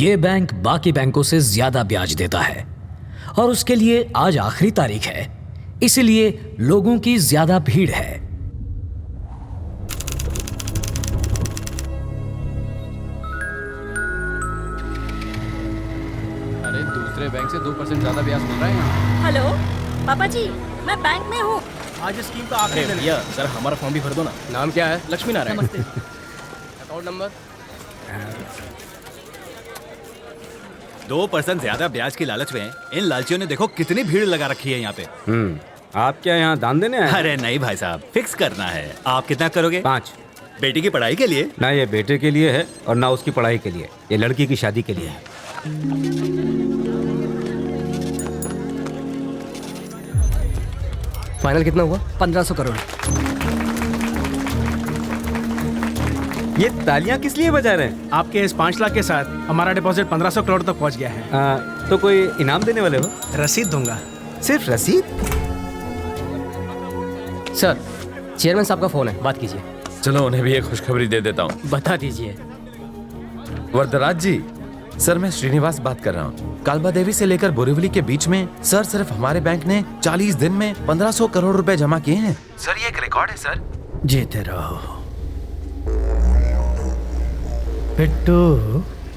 ये बैंक बाकी बैंकों से ज्यादा ब्याज देता है और उसके लिए आज आखिरी तारीख है, इसलिए लोगों की ज्यादा भीड़ है। अरे दूसरे बैंक से 2% ज्यादा ब्याज मिल रहा है यहाँ। हेलो पापा जी, मैं बैंक में हूँ। आज स्कीम का आखिरी दिन है। भैया सर हमारा फॉर्म भी भर दो ना। नाम क्या है? लक्ष्मी नारायण। नमस्ते। अकाउंट नंबर 2% ज्यादा ब्याज की लालच में इन लालचियों ने देखो कितनी भीड़ लगा रखी है यहाँ पे। आप क्या यहाँ दान देने आए? अरे नहीं भाई साहब, फिक्स करना है। आप कितना करोगे? 5। बेटी की पढ़ाई के लिए? ना ये बेटे के लिए है और ना उसकी पढ़ाई के लिए, ये लड़की की शादी के लिए है। फाइनल कितना हुआ? 1500 करोड़। ये तालियां किस लिए बजा रहे हैं? आपके इस 5 लाख के साथ हमारा डिपॉजिट 1500 करोड़ तक पहुंच गया है। तो कोई इनाम देने वाले हो? रसीद दूंगा। सिर्फ रसीद? सर चेयरमैन साहब का फोन है, बात कीजिए। चलो उन्हें भी एक खुशखबरी दे देता हूँ। बता दीजिए। वरदराज जी, सर मैं श्रीनिवास बात कर रहा हूँ। कालबा देवी से लेकर बोरीवली के बीच में सर सिर्फ हमारे बैंक ने 40 दिन में 1500 करोड़ रुपए जमा किए हैं। सर ये एक रिकॉर्ड है सर। जीते रहो बिट्टू।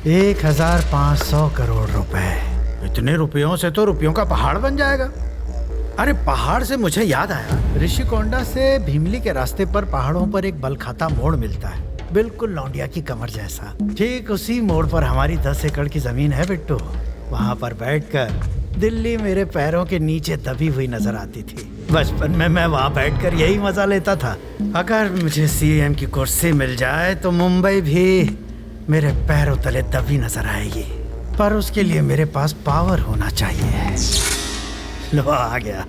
1500 करोड़ रुपए, इतने रुपयों से तो रुपयों का पहाड़ बन जाएगा। अरे पहाड़ से मुझे याद आया, ऋषिकोंडा से भीमली के रास्ते पर पहाड़ों पर एक बल खाता मोड़ मिलता है, बिल्कुल लौंडिया की कमर जैसा। ठीक उसी मोड़ पर हमारी 10 एकड़ की जमीन है बिट्टू। वहाँ पर बैठकर दिल्ली मेरे पैरों के नीचे दबी हुई नजर आती थी। बचपन में मैं वहाँ बैठकर यही मजा लेता था। अगर मुझे सीएम की कुर्सी मिल जाए तो मुंबई भी मेरे पैरों तले दबी नजर आएगी, पर उसके लिए मेरे पास पावर होना चाहिए। लो आ गया।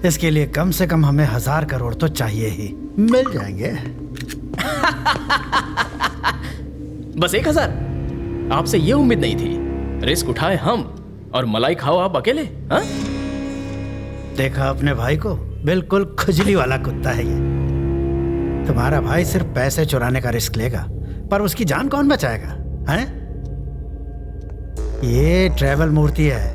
इसके लिए कम से कम हमें 1000 करोड़ तो चाहिए ही। मिल जाएंगे। बस 1000? आपसे ये उम्मीद नहीं थी। रिस्क उठाए हम और मलाई खाओ आप अकेले। हाँ? देखा अपने भाई को, बिल्कुल खुजली वाला कुत्ता है ये। तुम्हारा भाई सिर्फ पैसे चुराने का रिस्क लेगा, पर उसकी जान कौन बचाएगा? हैं? ये ट्रैवल मूर्ति है,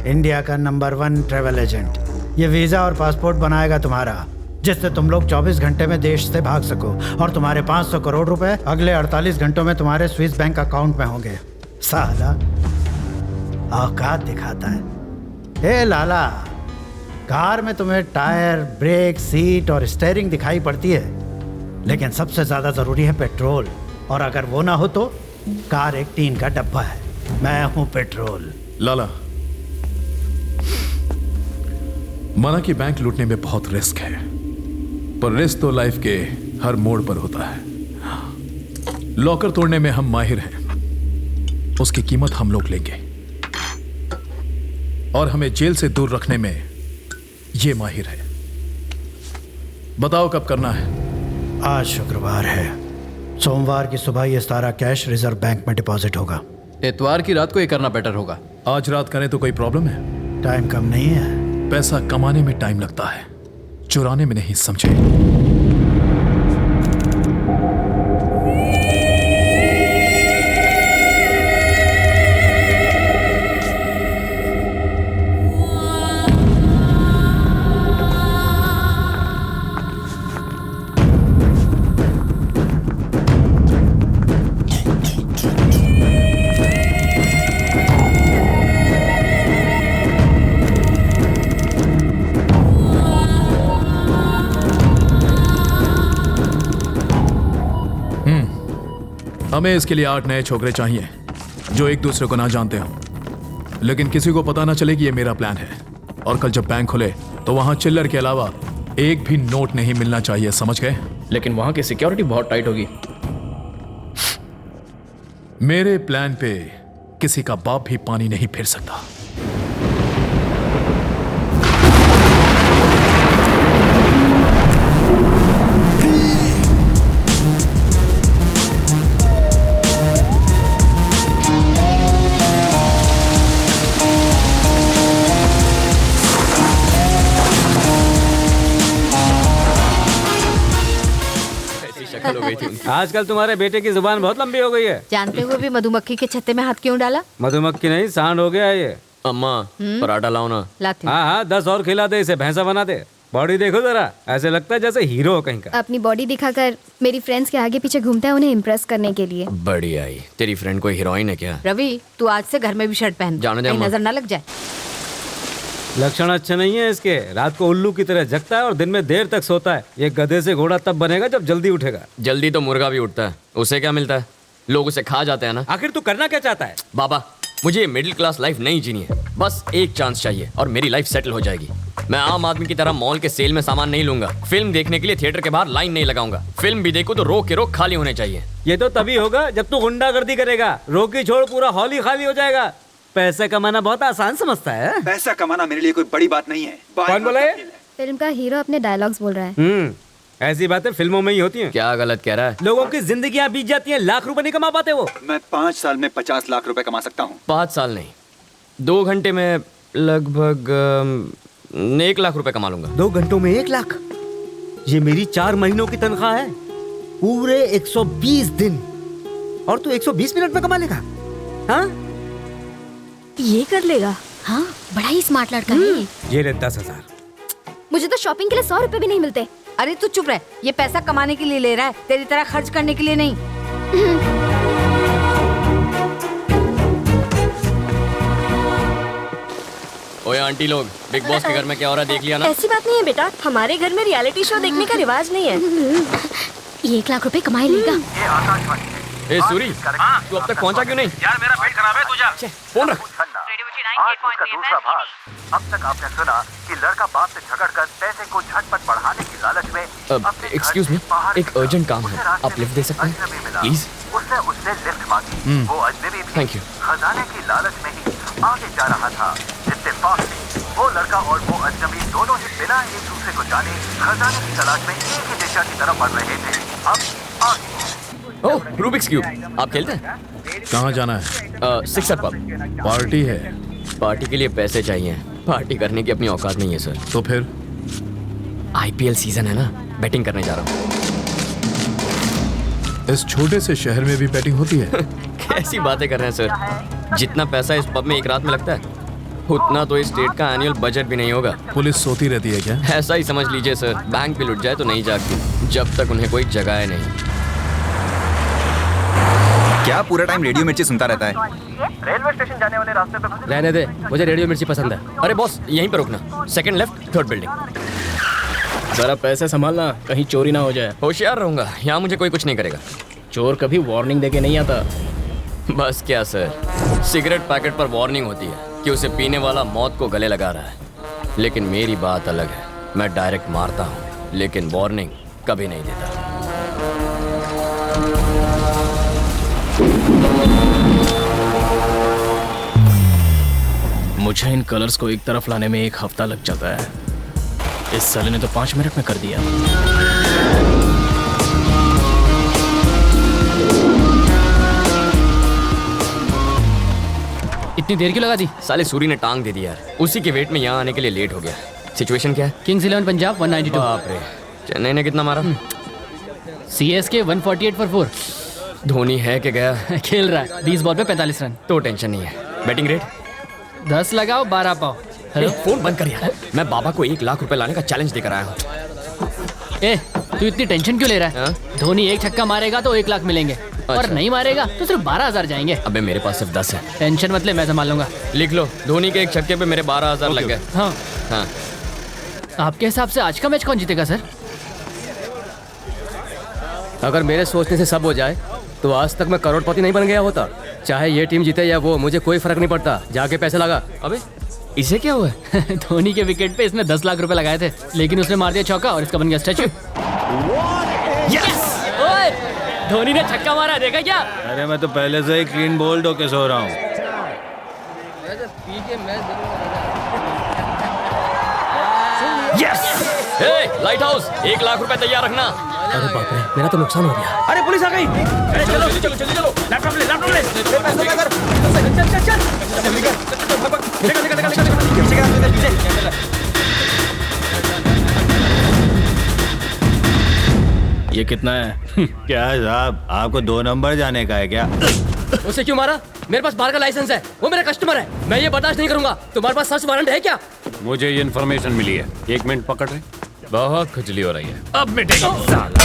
इंडिया का नंबर 1 ट्रैवल एजेंट। ये वीजा और पासपोर्ट बनाएगा तुम्हारा, जिससे तुम लोग 24 घंटे में देश से भाग सको, और तुम्हारे 500 करोड़ रुपए अगले 48 घंटों में तुम्हारे स्विस बैंक अकाउंट में होंगे। साला औकात दिखाता है। ए लाला, कार में तुम्हें टायर, ब्रेक, सीट और स्टीयरिंग दिखाई पड़ती है, लेकिन सबसे ज्यादा जरूरी है पेट्रोल, और अगर वो ना हो तो कार एक टीन का डब्बा है। मैं हूं पेट्रोल। लाला, माना कि बैंक लूटने में बहुत रिस्क है, पर रिस्क तो लाइफ के हर मोड़ पर होता है। लॉकर तोड़ने में हम माहिर हैं, उसकी कीमत हम लोग लेंगे, और हमें जेल से दूर रखने में ये माहिर है। बताओ कब करना है? आज शुक्रवार है, सोमवार की सुबह ये सारा कैश रिजर्व बैंक में डिपॉजिट होगा। इतवार की रात को ये करना बेटर होगा। आज रात करें तो कोई प्रॉब्लम है? टाइम कम नहीं है। पैसा कमाने में टाइम लगता है, चुराने में नहीं, समझे? हमें इसके लिए 8 नए छोकरे चाहिए जो एक दूसरे को ना जानते हो, लेकिन किसी को पता ना चले कि ये मेरा प्लान है। और कल जब बैंक खुले तो वहां चिल्लर के अलावा एक भी नोट नहीं मिलना चाहिए, समझ गए? लेकिन वहां की सिक्योरिटी बहुत टाइट होगी। मेरे प्लान पे किसी का बाप भी पानी नहीं फिर सकता। अकल हो गई थी उनकी। आजकल तुम्हारे बेटे की जुबान बहुत लंबी हो गई है। जानते हुए भी मधुमक्खी के छत्ते में हाथ क्यों डाला? मधुमक्खी नहीं, सांड हो गया है ये। अम्मा पराठा लाओ ना। लाती हाँ हाँ, 10 और खिला दे, इसे भैंसा बना दे। बॉडी देखो जरा, ऐसे लगता है जैसे हीरो हो कहीं का। अपनी बॉडी दिखाकर मेरी फ्रेंड्स के आगे पीछे घूमता है उन्हें इम्प्रेस करने के लिए। बढ़िया ही। तेरी फ्रेंड कोई हीरोइन है क्या? रवि, तू आज से घर में भी शर्ट पहन, जाने दे कहीं अम्मा। नजर ना लग जाए। लक्षण अच्छे नहीं है इसके। रात को उल्लू की तरह जगता है और दिन में देर तक सोता है। ये गधे से घोड़ा तब बनेगा जब जल्दी उठेगा। जल्दी तो मुर्गा भी उठता है, उसे क्या मिलता है? लोग उसे खा जाते हैं ना। आखिर तू करना क्या चाहता है? बाबा, मुझे ये मिडिल क्लास लाइफ नहीं जीनी है। बस एक चांस चाहिए और मेरी लाइफ सेटल हो जाएगी। मैं आम आदमी की तरह मॉल के सेल में सामान नहीं लूंगा। फिल्म देखने के लिए थिएटर के बाहर लाइन नहीं लगाऊंगा। फिल्म भी देखूं तो रोक के रोक खाली होने चाहिए। ये तो तभी होगा जब तू गुंडागर्दी करेगा। रोकी छोड़ पूरा हॉल ही खाली हो जाएगा। पैसा कमाना बहुत आसान समझता है। पैसा कमाना मेरे लिए कोई बड़ी बात नहीं है। कौन बोला है? फिल्म का हीरो अपने डायलॉग्स बोल रहा है। ऐसी बातें फिल्मों में ही होती हैं। क्या गलत कह रहा है? लोगों की जिंदगियां बीत जाती हैं, लाख रुपए नहीं कमा पाते वो। मैं 5 साल में 50 लाख रुपए कमा सकता हूँ। 5 साल नहीं, 2 घंटे में लगभग 1 लाख रुपए कमा लूंगा। 2 घंटों में 1 लाख? ये मेरी 4 महीनों की तनख्वाह है। पूरे 120 दिन। और तू 120 मिनट में कमा लेगा? हाँ? ये कर लेगा? हाँ, बड़ा ही स्मार्ट लड़का है। ये ले 10,000। मुझे तो शॉपिंग के लिए 100 रुपए भी नहीं मिलते। अरे तू चुप रह, ये पैसा कमाने के लिए ले रहा है, तेरी तरह खर्च करने के लिए नहीं। ओए आंटी लोग, बिग बॉस के घर में क्या हो रहा है देख लिया ना? ऐसी बात नहीं है बेटा, हमारे घर में रियलिटी शो देखने का रिवाज नहीं है। ये 1 लाख रुपए कमाई लेगा। ए सूरी, तू अब तक पहुंचा क्यों नहीं? यार मेरा पेट खराब है, तू जा। फोन रख। आज उसका दूसरा भाग। अब तक आपने सुना कि लड़का बाप से झगड़कर पैसे को झटपट बढ़ाने की लालच में एक्सक्यूज मी, एक अर्जेंट काम है, आप लिफ्ट दे सकते हैं प्लीज? उसने उससे लिफ्ट मांगी। वो अजनबी भी थैंक यू। खजाने की लालच में ही आगे जा रहा था। इत्तेफाक से वो लड़का और वो अजनबी दोनों ही बिना एक दूसरे को जाने खजाने की तलाश में एक ही दिशा की तरफ बढ़ रहे थे। अब आगे ओह, रूबिक्स क्यूब। आप खेलते हैं? कहाँ जाना है? Sixer pub. पार्टी है। पार्टी के लिए पैसे चाहिए, पार्टी करने की अपनी औकात नहीं है सर। तो फिर? IPL सीजन है ना, बैटिंग करने जा रहा हूँ। इस छोटे से शहर में भी बैटिंग होती है? कैसी बातें कर रहे हैं सर? जितना पैसा इस पब में एक रात में लगता है उतना तो इस स्टेट का एनुअल बजट भी नहीं होगा। पुलिस सोती रहती है क्या? ऐसा ही समझ लीजिए सर। बैंक भी लुट जाए तो नहीं जागती जब तक उन्हें कोई जगाए नहीं। क्या पूरा टाइम रेडियो मिर्ची सुनता रहता है? रेलवे स्टेशन जाने वाले रास्ते पे रहने दे, मुझे रेडियो मिर्ची पसंद है। अरे बॉस, यहीं पे रुकना, सेकंड लेफ्ट, थर्ड बिल्डिंग। जरा पैसे संभालना, कहीं चोरी ना हो जाए। होशियार रहूंगा, यहाँ मुझे कोई कुछ नहीं करेगा। चोर कभी वार्निंग देके नहीं आता। बस क्या सर, सिगरेट पैकेट पर वार्निंग होती है कि उसे पीने वाला मौत को गले लगा रहा है। लेकिन मेरी बात अलग है, मैं डायरेक्ट मारता हूँ लेकिन वार्निंग कभी नहीं देता। मुझे इन कलर्स को एक तरफ लाने में 1 हफ्ता लग जाता है। इस साले ने तो 5 मिनट में कर दिया। इतनी देर क्यों लगा दी? साले सूरी ने टांग दे दी यार, उसी के वेट में यहाँ आने के लिए लेट हो गया। सिचुएशन क्या है? किंग्स 11 पंजाब 192। बाप रे, चेन्नई ने कितना मारा? CSK 148 for 4। धोनी है कि गया? खेल रहा है, 20 बॉल पे 45 रन। तो टेंशन नहीं है। बैटिंग रेट 10 लगाओ 12 पाओ। हेलो, फोन बंद कर यार। मैं बाबा को 1 लाख रुपए लाने का चैलेंज देकर आया हूँ। ए, तू इतनी टेंशन क्यों ले रहा है? धोनी 1 छक्का मारेगा तो 1 लाख मिलेंगे, और नहीं मारेगा तो सिर्फ 12,000 जाएंगे। अबे मेरे पास सिर्फ 10 है। टेंशन मत ले, मैं संभाल लूंगा। लिख लो, धोनी के 1 छक्के पे मेरे 12,000 लग गए। हाँ हाँ। आपके हिसाब से आज का मैच कौन जीतेगा सर? अगर मेरे सोचने से सब हो जाए तो आज तक मैं करोड़पति नहीं बन गया होता। चाहे ये टीम जीते या वो, मुझे कोई फर्क नहीं पड़ता। जाके पैसे लगा। अबे इसे क्या हुआ? धोनी के विकेट पे इसने 10 लाख रुपए लगाए थे, लेकिन उसने मार दिया चौका और इसका बन गया स्टैचू। ओए, धोनी ने छक्का मारा, देखा क्या? अरे मैं तो पहले से ही क्लीन बोल्ड होके सो रहा हूँ। लाइट हाउस, 1 लाख रुपए तैयार रखना। अरे बाप रे, मेरा तो नुकसान हो गया। अरे पुलिस आ गई। अरे चलो चलो चलो चलो, लैपटॉप ले, लैपटॉप ले। पैसे लेकर चल चल चल जल्दी कर, निकल निकल निकल निकल पीछे का पीछे। ये कितना है? क्या है साहब, आपको 2 नंबर जाने का है क्या? उसे क्यों मारा? मेरे पास बार का लाइसेंस है, वो मेरा कस्टमर है, मैं ये बर्दाश्त नहीं करूंगा। तुम्हारे पास सर्च वारंट है क्या? मुझे ये इन्फॉर्मेशन मिली है। 1 मिनट पकड़ रहे। बहुत खुजली हो रही है। अब मिटेगी साला।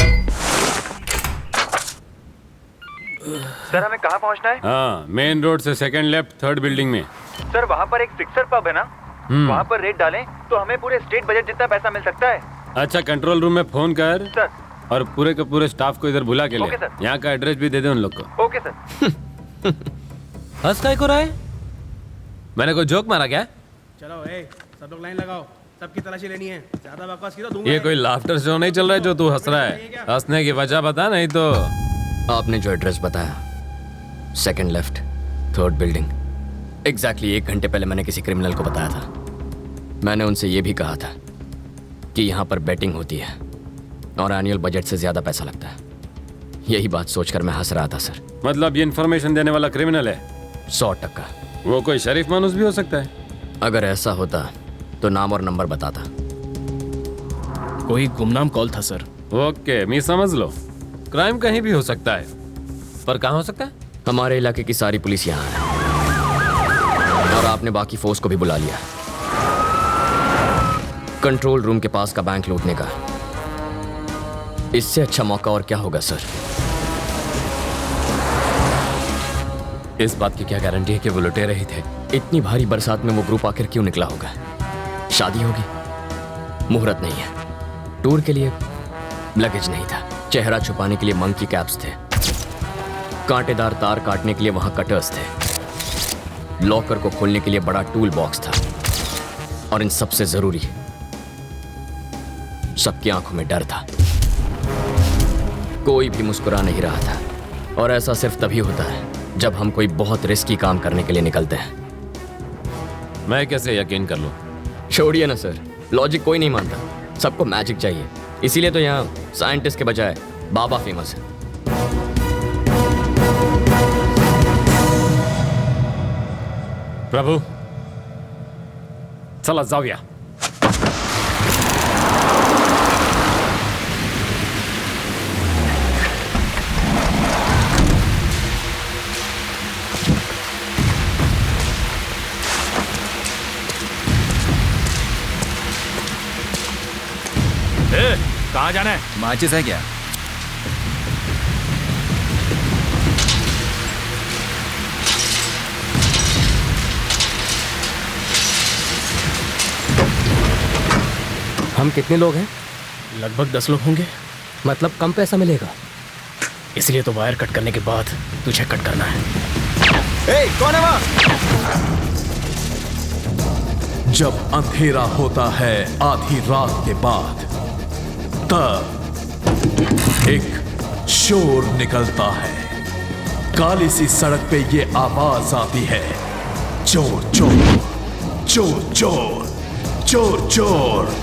सर हमें कहाँ पहुँचना है? हाँ, मेन रोड से सेकंड लेफ्ट 3rd बिल्डिंग में। सर वहाँ पर एक फिक्सर पब है ना, वहाँ पर रेट डालें तो हमें पूरे स्टेट बजट जितना पैसा मिल सकता है। अच्छा, कंट्रोल रूम में फोन कर सर। और पूरे के पूरे स्टाफ को इधर बुला के ले। Okay sir. यहाँ का एड्रेस भी दे दे उन लोग को। Okay sir. हंस काय को रहा है? मैंने कोई जोक मारा क्या? चलो सब लोग लाइन लगाओ, सबकी तलाशी लेनी है। ज्यादा बकवास की तो दूंगा। ये कोई लाफ्टर शो नहीं चल रहा है जो तू हंस रहा है। हंसने की वजह बता, नहीं तो। आपने जो एड्रेस बताया, second left 3rd building, exactly 1 घंटे पहले मैंने किसी क्रिमिनल को बताया था। मैंने उनसे ये भी कहा था कि यहाँ पर बेटिंग होती है और एनुअल बजट से ज्यादा पैसा लगता है। यही बात सोचकर मैं हंस रहा था सर। मतलब ये इन्फॉर्मेशन देने वाला क्रिमिनल है? 100%। वो कोई शरीफ मानुस भी हो सकता है। अगर ऐसा होता तो नाम और नंबर बताता। कोई गुमनाम कॉल था सर। ओके, मैं समझ लो। क्राइम कहीं भी हो सकता है, पर कहाँ हो सकता है? हमारे इलाके की सारी पुलिस यहाँ है और आपने बाकी फोर्स को भी बुला लिया। कंट्रोल रूम के पास का बैंक लूटने का इससे अच्छा मौका और क्या होगा सर? इस बात की क्या गारंटी है कि वो लुटेरे ही थे? इतनी भारी बरसात में वो ग्रुप आखिर क्यों निकला होगा? शादी होगी, मुहूर्त नहीं है, टूर के लिए लगेज नहीं था, चेहरा छुपाने के लिए मंकी कैप्स थे, कांटेदार तार काटने के लिए वहां कटर्स थे, लॉकर को खोलने के लिए बड़ा टूल बॉक्स था, और इन सबसे जरूरी सबकी आंखों में डर था। कोई भी मुस्कुरा नहीं रहा था, और ऐसा सिर्फ तभी होता है जब हम कोई बहुत रिस्की काम करने के लिए निकलते हैं। मैं कैसे यकीन कर लूं? छोड़िए ना सर, लॉजिक कोई नहीं मानता, सबको मैजिक चाहिए। इसीलिए तो यहाँ साइंटिस्ट के बजाय बाबा फेमस है। प्रभु, चला जाऊया। कहाँ जाना है? माचिस है क्या? हम कितने लोग हैं? लगभग 10 लोग होंगे। मतलब कम पैसा मिलेगा? इसलिए तो वायर कट करने के बाद तुझे कट करना है। कौन है वहाँ? जब अंधेरा होता है आधी रात के बाद, तब एक शोर निकलता है। काली सी सड़क पे ये आवाज आती है, चोर चोर चोर चोर चोर चोर।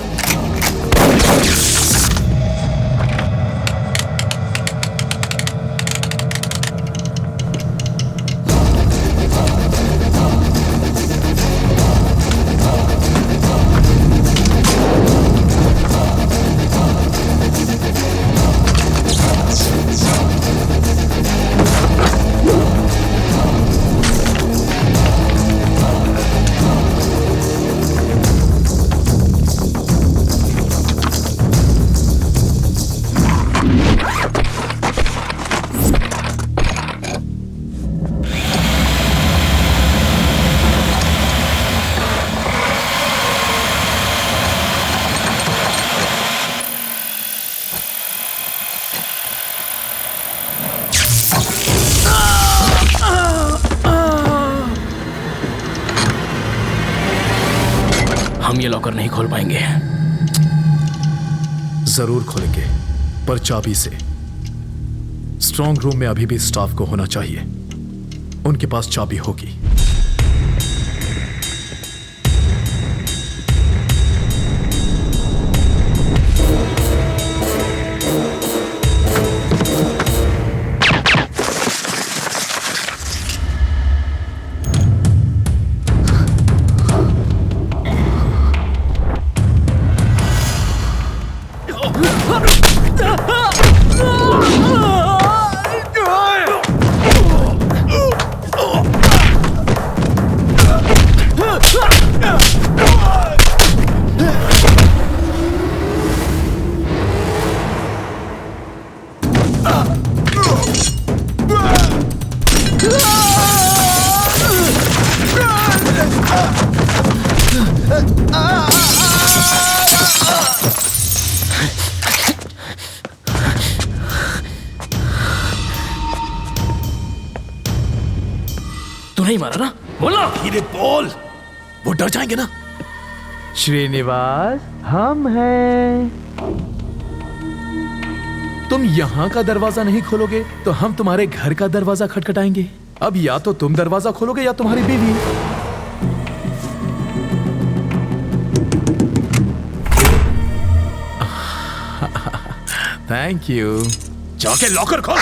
हम ये लॉकर नहीं खोल पाएंगे। जरूर खोलेंगे, पर चाबी से। स्ट्रांग रूम में अभी भी स्टाफ को होना चाहिए, उनके पास चाबी होगी। नहीं मारा ना? बोलो धीरे बोल, वो डर जाएंगे ना। श्रीनिवास, हम हैं। तुम यहाँ का दरवाजा नहीं खोलोगे तो हम तुम्हारे घर का दरवाजा खटखटाएंगे। अब या तो तुम दरवाजा खोलोगे या तुम्हारी बीवी। Thank you. जाके लॉकर खोल।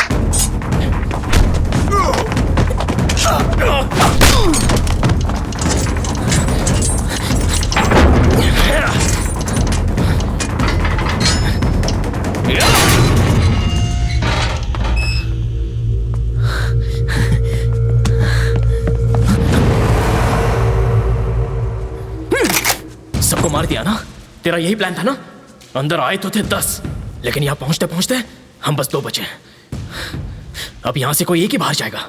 सबको मार दिया ना? तेरा यही प्लान था ना? अंदर आए तो थे 10, लेकिन यहाँ पहुंचते पहुंचते हम बस 2 बचे। अब यहां से कोई एक ही बाहर जाएगा।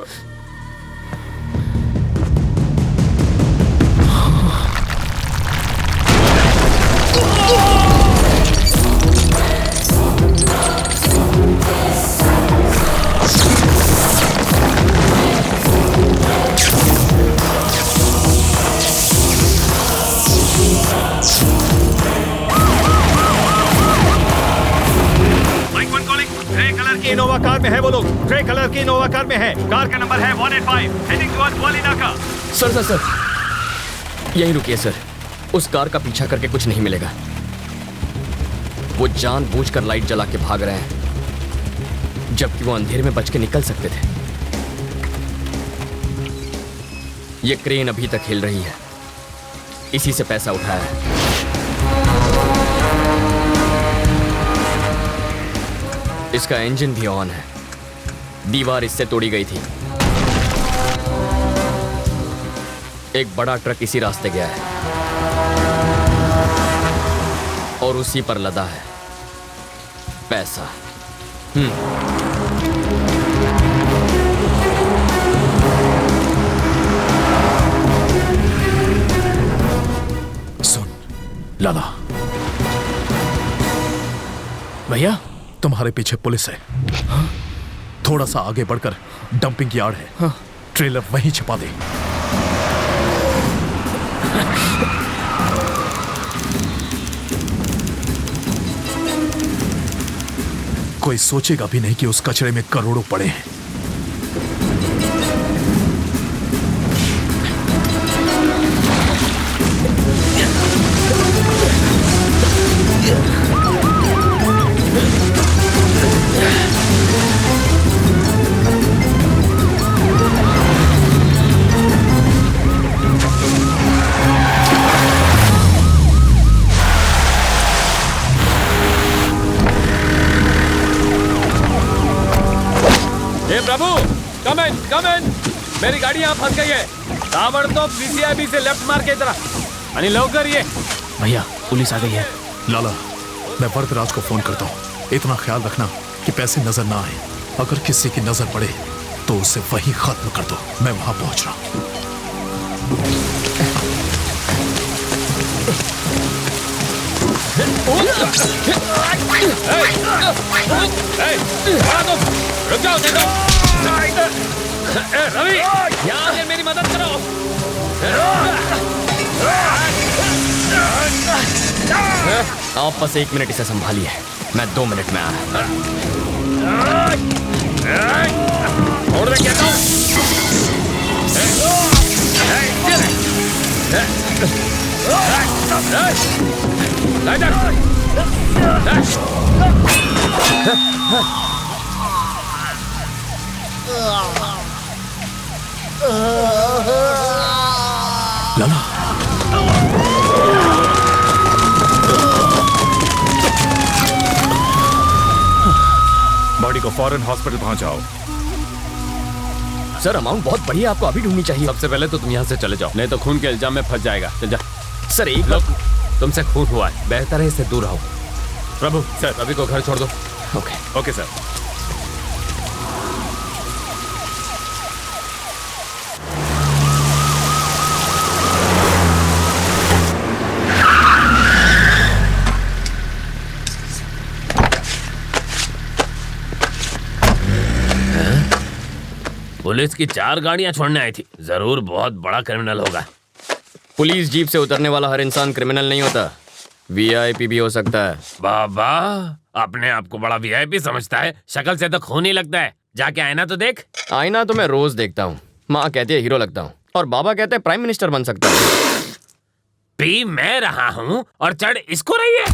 इनोवा कार में है वो लोग, ग्रे कलर की इनोवा कार में है। कार का नंबर है 185, हेडिंग टुवर्ड्स वाली नाका। सर यहीं रुकिए सर। उस कार का पीछा करके कुछ नहीं मिलेगा। वो जानबूझकर लाइट जला के भाग रहे हैं, जबकि वो अंधेरे में बच के निकल सकते थे। ये क्रेन अभी तक हिल रही है, इसी से पैसा उठाया है। इसका इंजन भी ऑन है। दीवार इससे तोड़ी गई थी। एक बड़ा ट्रक इसी रास्ते गया है और उसी पर लदा है पैसा। सुन लाला, भैया तुम्हारे पीछे पुलिस है। हाँ? थोड़ा सा आगे बढ़कर डंपिंग यार्ड है। हाँ? ट्रेलर वहीं छिपा दे। कोई सोचेगा भी नहीं कि उस कचरे में करोड़ों पड़े हैं। प्रभु, कम इन। मेरी गाड़ी यहाँ फंस गई है। ताबड़तोब PCIB से लेफ्ट मार के इधर अनि लवकर ये। भैया पुलिस आ गई है। लाला, मैं वरदराज को फोन करता हूँ। इतना ख्याल रखना कि पैसे नजर ना आए। अगर किसी की नजर पड़े तो उसे वहीं खत्म कर दो। मैं वहां पहुंच रहा हूँ। रुक जाओ, रवि, यहाँ से मेरी मदद करो। आप बस 1 मिनट इसे संभालिए, मैं 2 मिनट में आया। छोड़ दे, कहता हूँ। लाला, बॉडी को फौरन हॉस्पिटल पहुंचाओ। सर अमाउंट बहुत बढ़िया, आपको अभी ढूंढनी चाहिए। सबसे पहले तो तुम यहाँ से चले जाओ, नहीं तो खून के इल्जाम में फंस जाएगा। चल जा। सर एक लोग, तुमसे खून हुआ है, बेहतर है इससे दूर रहो। प्रभु सर, रवि को घर छोड़ दो। Okay sir. पुलिस की 4 गाड़ियां छोड़ने आई थी। जरूर बहुत बड़ा क्रिमिनल होगा। पुलिस जीप से उतरने वाला हर इंसान क्रिमिनल नहीं होता, वीआईपी भी हो सकता है। बाबा अपने आप को बड़ा वीआईपी समझता है, शक्ल से तो खून ही लगता है। जाके आईना तो देख। आईना तो मैं रोज देखता हूँ। माँ कहती है हीरो लगता हूँ और बाबा कहते हैं प्राइम मिनिस्टर बन सकता हूँ। पी मैं रहा हूँ और चढ़ इसको रही है।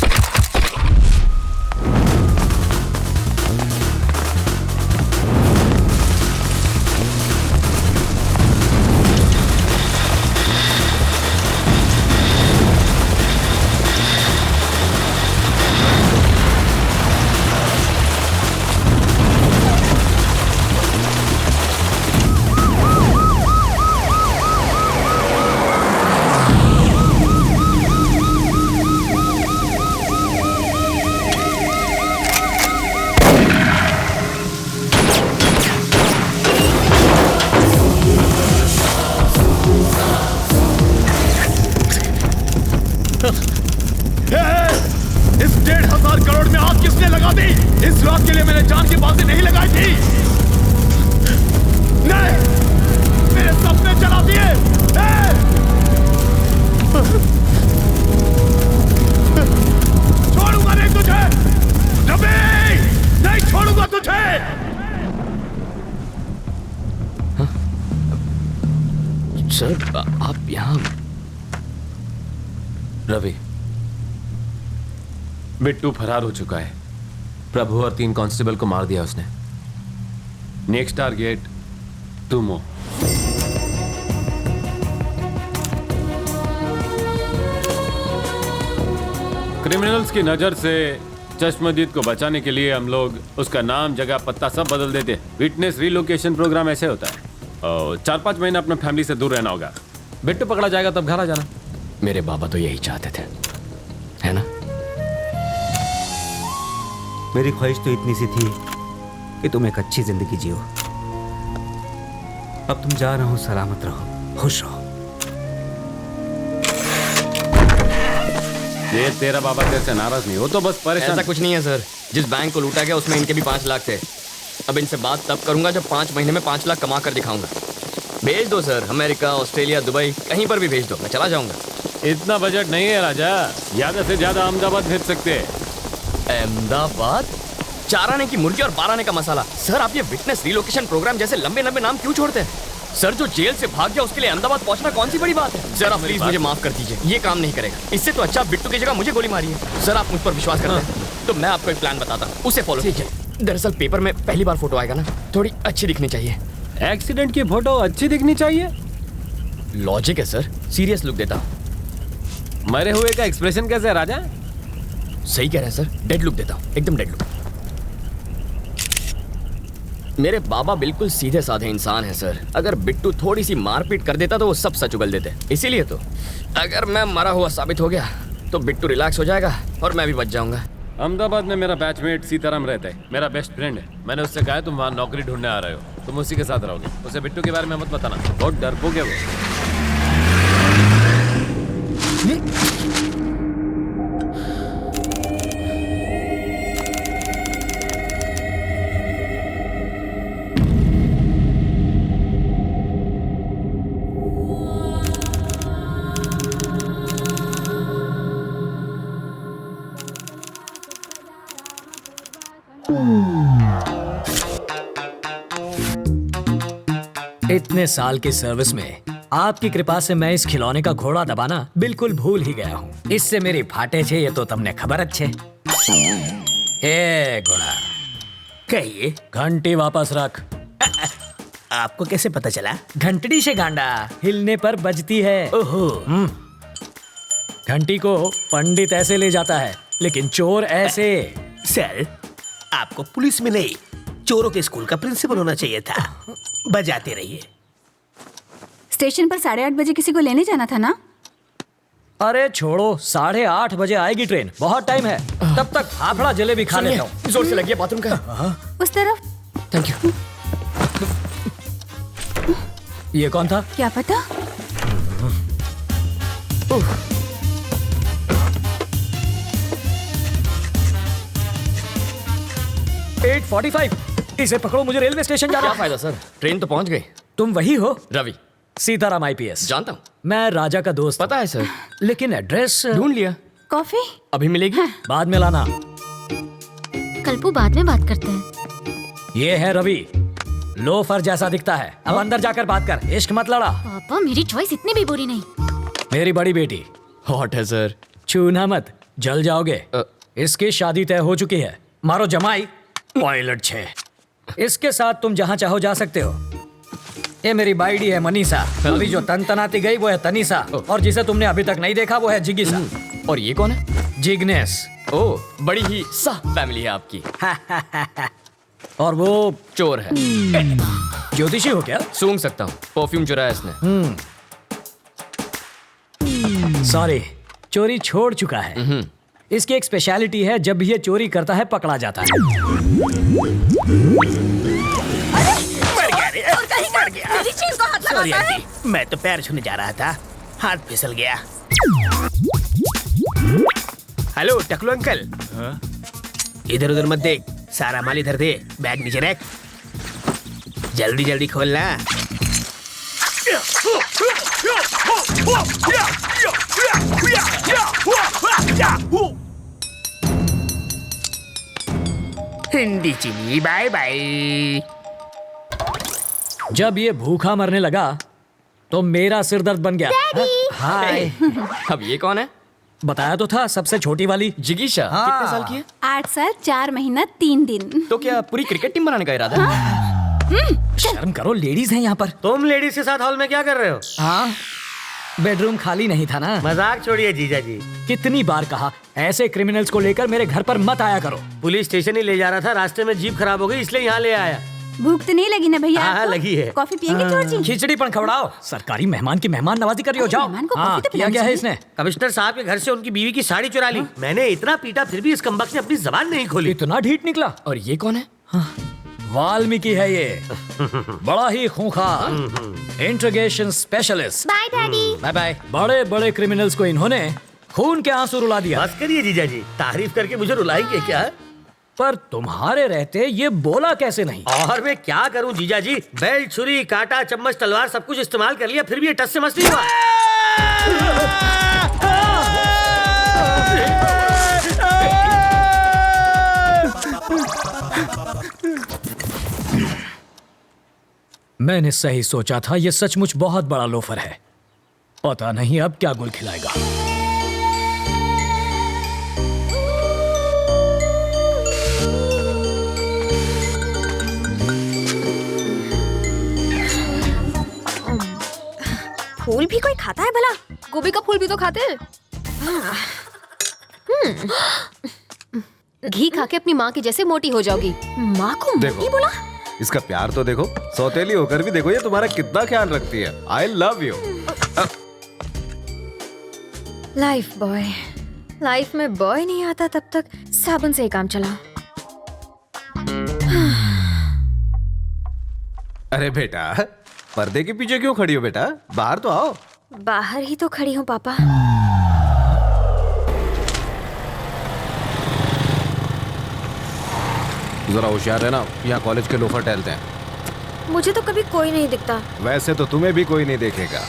इस 1,500 करोड़ में आग किसने लगा दी? इस रात के लिए मैंने जान की बाजी नहीं लगाई थी। नहीं, मेरे सपने जला दिए। छोड़ूंगा नहीं तुझे रवि, नहीं छोड़ूंगा तुझे। सर आप यहाँ? रवि, बिट्टू फरार हो चुका है। प्रभु और 3 कांस्टेबल को मार दिया उसने। नेक्स्ट टारगेट तुम हो। क्रिमिनल्स की नजर से चश्मदीद को बचाने के लिए हम लोग उसका नाम, जगह, पत्ता सब बदल देते हैं। विटनेस रिलोकेशन प्रोग्राम ऐसे होता है। 4-5 महीने अपने फैमिली से दूर रहना होगा। बिट्टू पकड़ा जाएगा तब घर आ जाना। मेरे बाबा तो यही चाहते थे, है ना? मेरी ख्वाहिश तो इतनी सी थी कि तुम एक अच्छी जिंदगी जियो। अब तुम जा रहे हो, सलामत रहो, खुश रहो। ये तेरा बाबा तेरे से नाराज नहीं हो तो बस परेशान। ऐसा कुछ नहीं है सर। जिस बैंक को लूटा गया उसमें इनके भी 5 लाख थे। अब इनसे बात तब करूंगा जब 5 महीने में 5 लाख कमा कर दिखाऊंगा। भेज दो सर, अमेरिका, ऑस्ट्रेलिया, दुबई, कहीं पर भी भेज दो, मैं चला जाऊंगा। इतना बजट नहीं है राजा, ज्यादा से ज्यादा अहमदाबाद भेज सकते हैं। अहमदाबाद? 4 आने की मुर्गी और 12 आने का मसाला। सर आप ये विटनेस रिलोकेशन प्रोग्राम जैसे लंबे लंबे नाम क्यों छोड़ते हैं? सर जो जेल से भाग गया उसके लिए अहमदाबाद पहुंचना कौन सी बड़ी बात है? सर आप प्लीज मुझे माफ कर दीजिए, ये काम नहीं करेगा। इससे तो अच्छा बिट्टू की जगह मुझे गोली मारी है। सर आप मुझ पर विश्वास करते हैं तो मैं आपको एक प्लान बताता हूँ, उसे फॉलो कीजिए। दरअसल पेपर में पहली बार फोटो आएगा ना, थोड़ी अच्छी दिखनी चाहिए। एक्सीडेंट की फोटो अच्छी दिखनी चाहिए? लॉजिक है सर, सीरियस लुक देता हूँ। मरे हुए का एक्सप्रेशन कैसे है राजा? सही कह रहे हैं सर, डेड लुक देता हूँ, एकदम डेड लुक। मेरे बाबा बिल्कुल सीधे साधे इंसान हैं सर। अगर बिट्टू थोड़ी सी मारपीट कर देता तो वो सब सच उगल देते। इसीलिए तो अगर मैं मरा हुआ साबित हो गया तो बिट्टू रिलैक्स हो जाएगा और मैं भी बच जाऊंगा। अहमदाबाद में मेरा बैचमेट सीताराम रहता है, मेरा बेस्ट फ्रेंड है। मैंने उससे कहा तुम वहाँ नौकरी ढूंढने आ रहे हो, तुम उसी के साथ रहोगे। उसे बिट्टू के बारे में मत बताना, बहुत डरपोक है वो। इतने साल की सर्विस में आपकी कृपा से मैं इस खिलौने का घोड़ा दबाना बिल्कुल भूल ही गया हूँ। इससे मेरी फाटे छे ये तो तुमने खबर अच्छे। ए घोड़ा, कहिए। घंटी वापस रख। आपको कैसे पता चला? घंटड़ी से गांडा हिलने पर बजती है। ओहो। घंटी को पंडित ऐसे ले जाता है लेकिन चोर ऐसे। सर, आपको पुलिस में नहीं चोरों के स्कूल का प्रिंसिपल होना चाहिए था। बजाते रहिए। स्टेशन पर 8:30 बजे किसी को लेने जाना था ना? अरे छोड़ो, 8:30 बजे आएगी ट्रेन, बहुत टाइम है। तब तक फाफड़ा जलेबी खा लेता हूँ। जोर से लगी बाथरूम का। उस तरफ। Thank you. ये कौन था? क्या पता। 8:45। इसे पकड़ो, मुझे रेलवे स्टेशन जाना क्या है। फायदा सर, ट्रेन तो पहुंच गई। तुम वही हो? रवि। सीताराम IPS। जानता हूँ। मैं राजा का दोस्त। पता है सर, लेकिन एड्रेस ढूंढ लिया। कॉफी अभी मिलेगी? बाद में लाना। कल्पू बाद में बात करते हैं। ये है रवि, लोफर जैसा दिखता है। अब अंदर जाकर बात कर, इश्क मत लड़ा। पापा मेरी चॉइस इतनी भी बुरी नहीं। मेरी बड़ी बेटी। हॉट है सर। छूना मत, जल जाओगे। इसकी शादी तय हो चुकी है। मारो जमाई, पायलट 6। इसके साथ तुम जहाँ चाहो जा सकते हो। ये मेरी बाइडी है मनीषा। अभी जो तनाती गई वो है तनीषा, और जिसे तुमने अभी तक नहीं देखा वो है जिगिसा। और ये कौन है? जिग्नेश। ओह, बड़ी ही सा फैमिली है आपकी। और वो चोर है। ज्योतिषी हो क्या? सूंघ सकता हूँ, परफ्यूम चुराया इसने। सॉरी, चोरी छोड़ चुका है। इसकी एक स्पेशलिटी है, जब भी ये चोरी करता है पकड़ा जाता है। मेरी चीज को हाथ लगाता है। मैं तो पैर छूने जा रहा था, हाथ फिसल गया। हेलो टकलू अंकल। इधर उधर मत देख, सारा माल इधर दे। बैग नीचे रख, जल्दी जल्दी खोलना। हिंदी चीनी बाय बाय। जब ये भूखा मरने लगा तो मेरा सिर दर्द बन गया। हाय। अब ये कौन है? बताया तो था, सबसे छोटी वाली जिगीशा। कितने साल की है? 8 साल 4 महीना 3 दिन। तो क्या पूरी क्रिकेट टीम बनाने का इरादा है? शर्म करो, लेडीज हैं यहाँ पर। तुम लेडीज के साथ हॉल में क्या कर रहे हो? हाँ, बेडरूम खाली नहीं था ना। मजाक छोड़िए जीजा जी। कितनी बार कहा, ऐसे क्रिमिनल्स को लेकर मेरे घर पर मत आया करो। पुलिस स्टेशन ही ले जा रहा था, रास्ते में जीप खराब हो गई इसलिए यहाँ ले आया। भूख तो नहीं लगी ना भैया? हाँ, आपको? लगी है। कॉफी पियेंगे चोर जी? खिचड़ी पण खवड़ाओ। सरकारी मेहमान की मेहमान नवाजी करियो। जाओ। मेहमान को हाँ, कॉफी तो किया पिलानी गया है चाहिए। इसने। कमिश्नर साहब के घर से उनकी बीवी की साड़ी चुरा ली। मैंने इतना पीटा फिर भी इस कमबख्त ने अपनी जबान नहीं खोली। इतना ढीठ निकला। और ये कौन है? वाल्मीकि है ये, बड़ा ही खूंखार interrogation specialist. Bye daddy. Bye bye. बड़े बड़े क्रिमिनल्स को इन्होंने खून के आंसू रुला दिया। बस करिए जीजा जी, तारीफ करके मुझे रुलाएंगे क्या? पर तुम्हारे रहते ये बोला कैसे नहीं? और मैं क्या करूं जीजा जी, बेल्ट, छुरी, कांटा, चम्मच, तलवार सब कुछ इस्तेमाल कर लिया, फिर भी ये टस से मस नहीं हुआ। मैंने सही सोचा था, ये सचमुच बहुत बड़ा लोफर है। पता नहीं अब क्या गुल खिलाएगा। फूल भी कोई खाता है भला? गोभी का फूल भी तो खाते हैं। घी खा के अपनी माँ की जैसे मोटी हो जाओगी। माँ को मोटी बोला? इसका प्यार तो देखो, सौतेली होकर भी देखो ये तुम्हारा कितना ख्याल रखती है। I love you. Life boy. Life में बॉय नहीं आता तब तक साबुन से ही काम चला। अरे बेटा, पर्दे के पीछे क्यों खड़ी हो बेटा? बाहर तो आओ। बाहर ही तो खड़ी हूँ पापा। जरा होशियार रहना, यहाँ कॉलेज के लोफर टहलते हैं। मुझे तो कभी कोई नहीं दिखता। वैसे तो तुम्हें भी कोई नहीं देखेगा।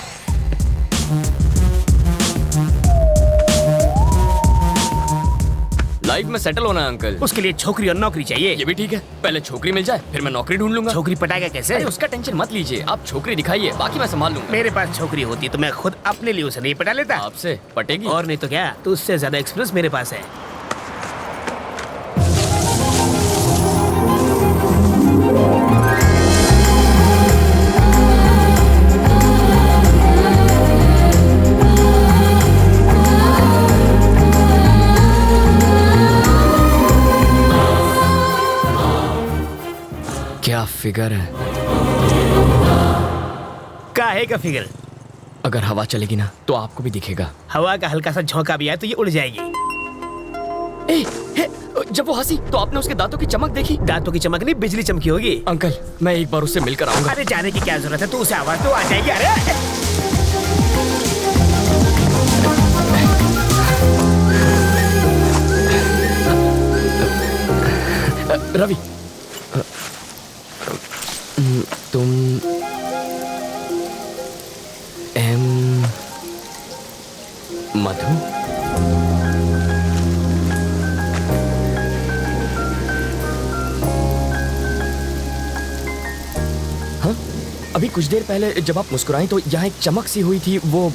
लाइफ में सेटल होना है अंकल। उसके लिए छोकरी और नौकरी चाहिए। ये भी ठीक है, पहले छोकरी मिल जाए फिर मैं नौकरी ढूंढ लूंगा। छोकरी पटाएगा कैसे? अरे उसका टेंशन मत लीजिए, आप छोकरी दिखाइए, बाकी मैं संभाल लूंगा। मेरे पास छोकरी होती तो मैं खुद अपने लिए उसे नहीं पटा लेता। आपसे पटेगी? और नहीं तो क्या, तो उससे ज्यादा एक्सपीरियंस मेरे पास है। क्या फिगर है? काहे का फिगर? अगर हवा चलेगी ना तो आपको भी दिखेगा। हवा का हल्का सा झोंका भी आए तो ये उड़ जाएगी। जब वो हंसी तो आपने उसके दांतों की चमक देखी? दांतों की चमक नहीं, बिजली चमकी होगी। अंकल मैं एक बार उससे मिलकर आऊंगा। अरे जाने की क्या जरूरत है, तू उसे आवाज तो आ जाएगी। अरे रवि, अभी कुछ देर पहले जब आप मुस्कुराई तो यहाँ एक चमक सी हुई थी, वो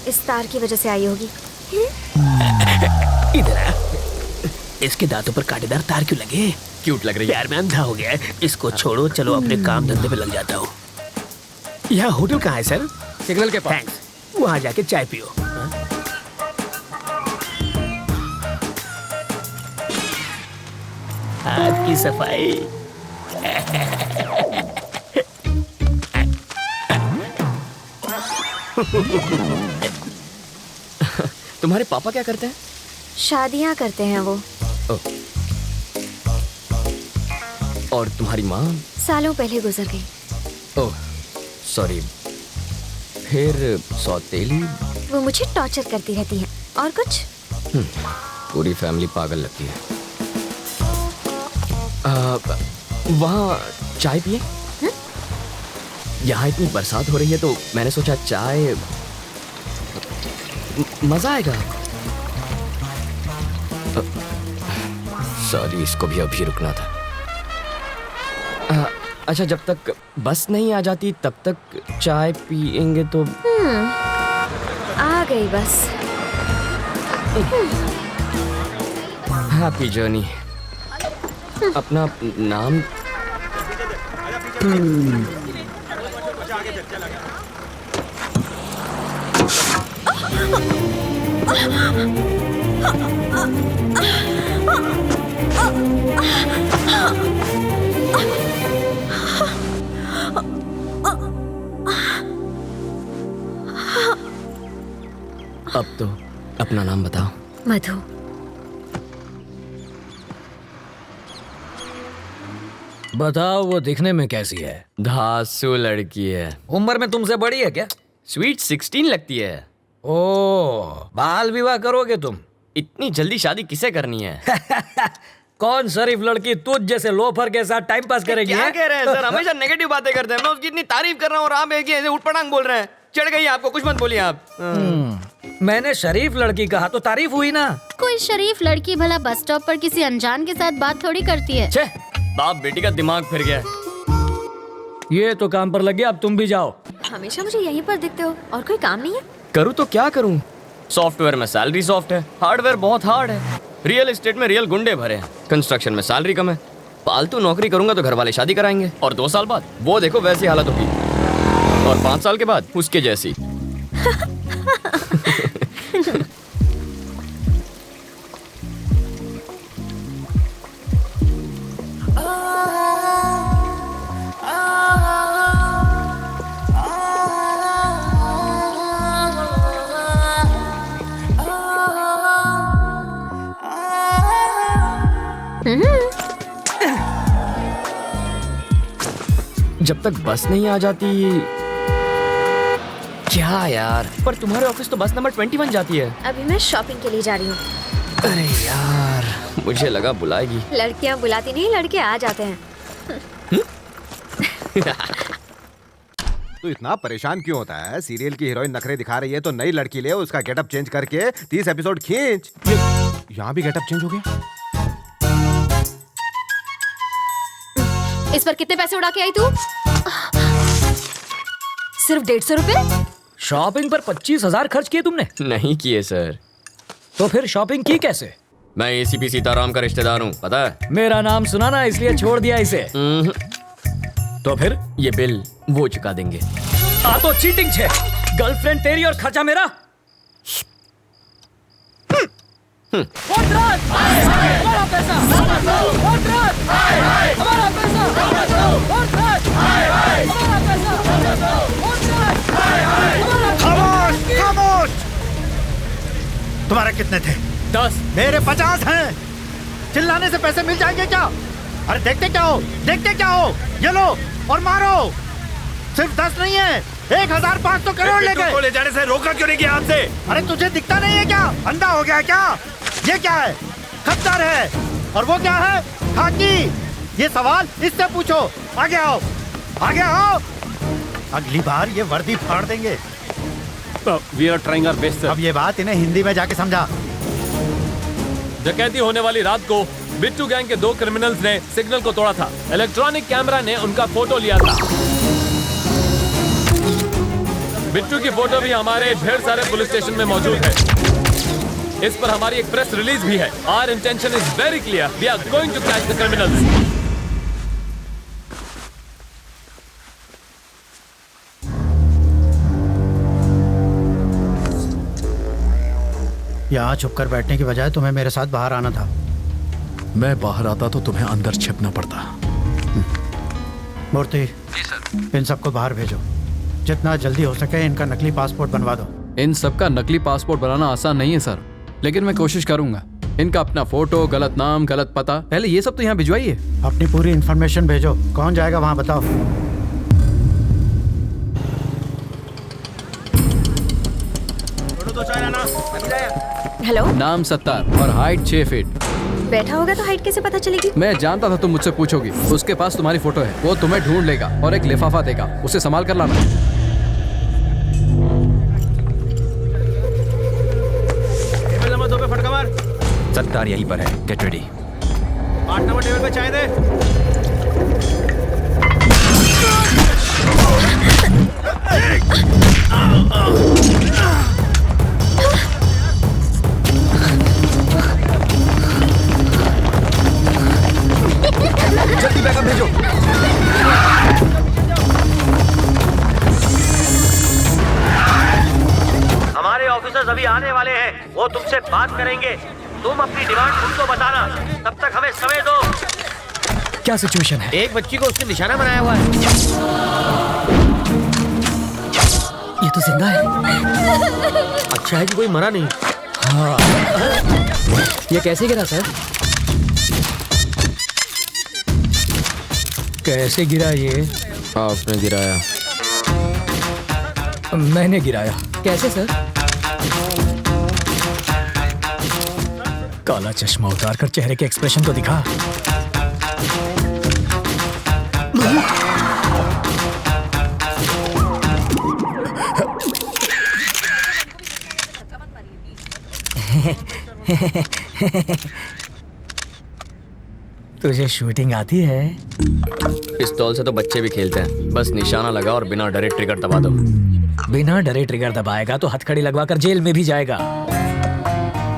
इस तार की वजह से आई होगी। इधर आ। इसके दांतों पर कांटेदार तार क्यों लगे? क्यूट लग रही है। प्यार में अंधा हो गया है। इसको छोड़ो, चलो अपने काम धंधे पे लग जाता हूँ। यहाँ होटल कहाँ है सर? सिग्नल के पास। थैंक्स। वहाँ जाके चाय पियो। आपकी सफाई। तुम्हारे पापा क्या करते हैं? शादियाँ करते हैं वो। और तुम्हारी माँ? सालों पहले गुजर गई। Oh sorry. फिर सौतेली? वो मुझे टॉर्चर करती रहती है। और कुछ? पूरी फैमिली पागल लगती है। वहाँ चाय पिए? यहाँ इतनी बरसात हो रही है तो मैंने सोचा चाय मजा आएगा। सॉरी, इसको भी अभी रुकना था। अच्छा, जब तक बस नहीं आ जाती तब तक चाय पिएंगे तो? आ गई बस। Happy journey. अपना नाम? अब तो अपना नाम बताओ। मधु। बताओ, वो दिखने में कैसी है? धांसू लड़की है। उम्र में तुमसे बड़ी है क्या? स्वीट 16 लगती है। ओह, बाल विवाह करोगे तुम? इतनी जल्दी शादी किसे करनी है? कौन शरीफ लड़की तुझ जैसे लोफर के साथ टाइम पास करेगी? क्या कह रहे हैं सर? हमेशा नेगेटिव बातें करते हैं। मैं उसकी इतनी तारीफ कर रहा हूँ और आप एक ही ऐसे उठपटांग बोल रहे हैं। चढ़ गई आपको, कुछ मत बोलिए आप। मैंने शरीफ लड़की कहा तो तारीफ हुई ना। कोई शरीफ लड़की भला बस स्टॉप पर किसी अनजान के साथ बात थोड़ी करती है। छे, बाप बेटी का दिमाग फिर गया। ये तो काम पर लग गया, अब तुम भी जाओ। हमेशा मुझे यहीं पर दिखते हो, और कोई काम नहीं है? करूँ तो क्या करूँ? सॉफ्टवेयर में सैलरी सॉफ्ट है, हार्डवेयर बहुत हार्ड है, रियल एस्टेट में रियल गुंडे भरे हैं, कंस्ट्रक्शन में सैलरी कम है। फालतू नौकरी करूंगा तो घर वाले शादी कराएंगे और 2 साल बाद वो देखो वैसी हालत होगी, और 5 साल के बाद उसके जैसी। जब तक बस नहीं आ जाती। क्या यार, पर तुम्हारे ऑफिस तो बस नंबर 21 जाती है। अभी मैं शॉपिंग के लिए जा रही हूँ। अरे यार, मुझे लगा बुलाएगी। लड़कियाँ बुलाती नहीं, लड़के आ जाते हैं। तू इतना परेशान क्यों होता है? सीरियल की हीरोइन नखरे दिखा रही है तो नई लड़की ले, उसका गेटअप चेंज करके 30 एपिसोड खींच। यहाँ भी गेटअप चेंज हो गया। इस पर कितने पैसे उड़ा के आई तू? सिर्फ 150 रुपए? शॉपिंग पर 25,000 खर्च किए तुमने? नहीं किए सर। तो फिर शॉपिंग की कैसे? मैं एसीपी सीताराम का रिश्तेदार हूँ, पता है? मेरा नाम सुना ना, इसलिए छोड़ दिया इसे। तो फिर ये बिल वो चुका देंगे। आ तो चीटिंग छे। गर्लफ्रेंड तेरी और खर्चा मेरा। हमारा पैसा, हमारा पैसा, खामोश, खामोश। तुम्हारे कितने थे? 10। मेरे 50 हैं। चिल्लाने से पैसे मिल जाएंगे क्या? अरे देखते क्या हो, देखते क्या हो? ये लो और मारो। सिर्फ 10 नहीं है, 1500 करोड़ ले गए। ले जाने से रोका क्यों नहीं किया आपसे? अरे तुझे दिखता नहीं है क्या? अंधा हो गया क्या? ये क्या है? खच्चर है। और वो क्या है? खाकी। ये सवाल इससे पूछो। आगे आओ, आगे आओ। अगली बार ये वर्दी फाड़ देंगे। We are trying our best, sir. अब ये बात इन्हें हिंदी में जाके समझा। डकैती होने वाली रात को बिट्टू गैंग के 2 क्रिमिनल्स ने सिग्नल को तोड़ा था। इलेक्ट्रॉनिक कैमरा ने उनका फोटो लिया था। बिट्टू की फोटो भी हमारे ढेर सारे पुलिस स्टेशन में मौजूद है। इस पर हमारी एक प्रेस रिलीज भी है। Our intention is very clear, we are going to catch the criminals. यहाँ छुपकर बैठने की बजाय तुम्हें मेरे साथ बाहर आना था। मैं बाहर आता तो तुम्हें अंदर छिपना पड़ता। मूर्ति, जी सर। इन सबको बाहर भेजो। जितना जल्दी हो सके इनका नकली पासपोर्ट बनवा दो। इन सबका नकली पासपोर्ट बनाना आसान नहीं है सर, लेकिन मैं कोशिश करूंगा। इनका अपना फोटो, गलत नाम, गलत पता, पहले ये सब तो यहाँ भिजवाइए। अपनी पूरी इन्फॉर्मेशन भेजो। कौन जाएगा वहाँ बताओ। हेलो। नाम सत्तार और हाइट 6 फीट। बैठा होगा तो हाइट कैसे पता चलेगी? मैं जानता था तुम मुझसे पूछोगी। उसके पास तुम्हारी फोटो है, वो तुम्हें ढूंढ लेगा और एक लिफाफा देगा, उसे संभाल कर लाना। टेबल नंबर 2 पे फटका मार। सत्तार यहीं पर है, गेट रेडी। 8 नंबर टेबल पे चाय दे। जल्दी बैकअप भेजो। हमारे ऑफिसर्स अभी आने वाले हैं, वो तुमसे बात करेंगे। तुम अपनी डिमांड उनको बताना, तब तक हमें समय दो। क्या सिचुएशन है? एक बच्ची को उसने निशाना बनाया हुआ है। ये तो जिंदा है। अच्छा है कि कोई मरा नहीं। हाँ। ये कैसे गिरा सर? कैसे गिरा ये? आपने गिराया। मैंने गिराया। कैसे सर? काला चश्मा उतार कर चेहरे के एक्सप्रेशन तो दिखा। तुझे शूटिंग आती है? पिस्तौल से तो बच्चे भी खेलते हैं, बस निशाना लगा और बिना डरे ट्रिगर दबा दो। बिना डरे ट्रिगर दबाएगा तो हथकड़ी लगवाकर जेल में भी जाएगा।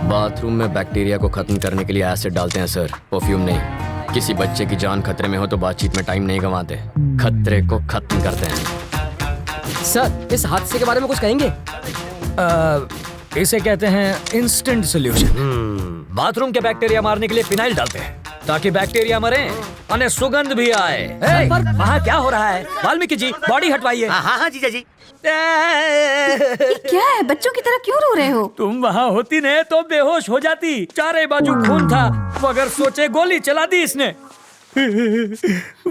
बाथरूम में बैक्टीरिया को खत्म करने के लिए एसिड डालते हैं सर, परफ्यूम नहीं। किसी बच्चे की जान खतरे में हो तो बातचीत में टाइम नहीं गंवाते, खतरे को खत्म करते हैं। सर, इस हादसे के बारे में कुछ कहेंगे? इसे कहते हैं इंस्टेंट सॉल्यूशन। बाथरूम के बैक्टीरिया मारने के लिए फिनाइल डालते हैं ताकि बैक्टीरिया मरे और सुगंध भी आए। पर वहाँ क्या हो रहा है? वाल्मीकि जी, बॉडी हटवाइए। हाँ जीजा जी। क्या है? बच्चों की तरह क्यों रो रहे हो? तुम वहाँ होती ने तो बेहोश हो जाती। चारे बाजू खून था, मगर सोचे गोली चला दी इसने।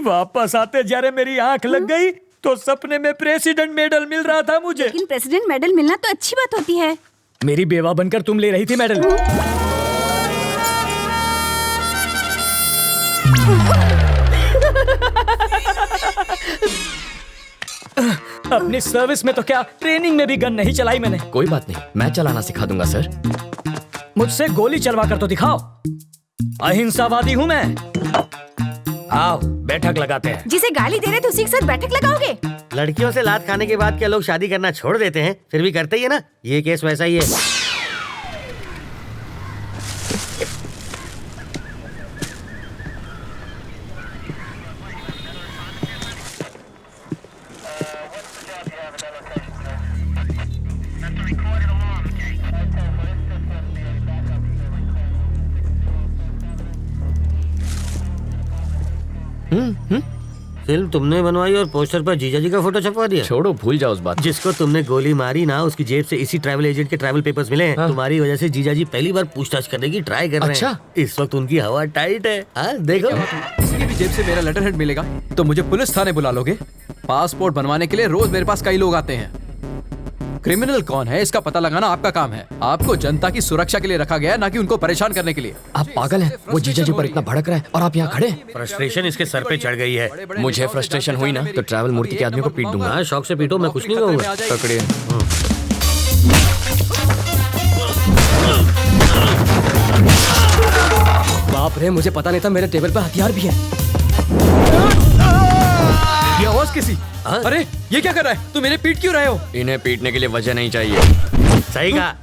वापस आते जरे मेरी आंख लग गई तो सपने में प्रेसिडेंट मेडल मिल रहा था मुझे। लेकिन प्रेसिडेंट मेडल मिलना तो अच्छी बात होती है। मेरी बेवा बनकर तुम ले रही थी मेडल। अपनी सर्विस में तो क्या, ट्रेनिंग में भी गन नहीं चलाई मैंने। कोई बात नहीं, मैं चलाना सिखा दूंगा सर। मुझसे गोली चलवा कर तो दिखाओ। अहिंसावादी हूँ मैं। आओ बैठक लगाते हैं। जिसे गाली दे रहे थे उसी के साथ बैठक लगाओगे? लड़कियों से लात खाने के बाद क्या लोग शादी करना छोड़ देते हैं? फिर भी करते ही है ना। ये केस वैसा ही है। फिल्म तुमने बनवाई और पोस्टर पर जीजा जी का फोटो छपवा दिया। छोड़ो, भूल जाओ उस बात। जिसको तुमने गोली मारी ना, उसकी जेब से इसी ट्रैवल एजेंट के ट्रैवल पेपर्स मिले हैं। हाँ। तुम्हारी वजह से जीजा जी पहली बार पूछताछ करने की ट्राई कर रहे हैं। अच्छा? इस वक्त उनकी हवा टाइट है। हाँ देखो, किसी की भी जेब से मेरा लेटर हेड मिलेगा तो मुझे पुलिस थाने बुला लोगे? पासपोर्ट बनवाने के लिए रोज मेरे पास कई लोग आते हैं। क्रिमिनल कौन है इसका पता लगाना आपका काम है। आपको जनता की सुरक्षा के लिए रखा गया है, ना कि उनको परेशान करने के लिए। आप पागल हैं? वो जीजा जी पर इतना भड़क रहा है और आप यहाँ खड़े। फ्रस्ट्रेशन इसके सर पे चढ़ गई है। मुझे फ्रस्ट्रेशन हुई ना तो ट्रैवल मूर्ति के आदमी को पीट दूंगा। हाँ, शौक से पीटो, मैं कुछ नहीं कहूँगा। पकड़िए। बाप रे, मुझे पता नहीं था मेरे टेबल पे हथियार भी है। ये आवाज किसी? अरे ये क्या कर रहा है? तू मेरे पीट क्यों रहे हो? इन्हें पीटने के लिए वजह नहीं चाहिए। सही कहा।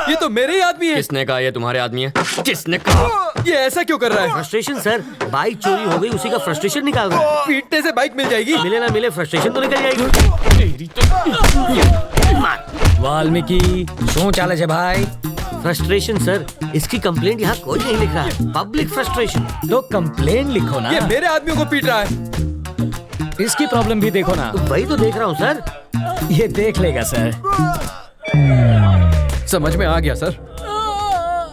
ये तो मेरे ही आदमी है। किसने कहा ये तुम्हारे आदमी है? किसने कहा? ये ऐसा क्यों कर रहा है? फ्रस्ट्रेशन सर, बाइक चोरी हो गई, उसी का फ्रस्ट्रेशन निकाल रहा है। पीटने से बाइक मिल जाएगी? मिले ना मिले फ्रस्ट्रेशन तो निकल जाएगी। वाल्मीकि શું ચાલે છે ભાઈ? फ्रस्ट्रेशन सर, इसकी कंप्लेंट यहाँ कोई नहीं लिख रहा है। Public frustration. तो कंप्लेंट लिखो ना। ये मेरे आदमियों को पीट रहा है। इसकी प्रॉब्लम भी देखो ना। वही तो देख रहा हूँ सर। ये देख लेगा सर। समझ में आ गया सर,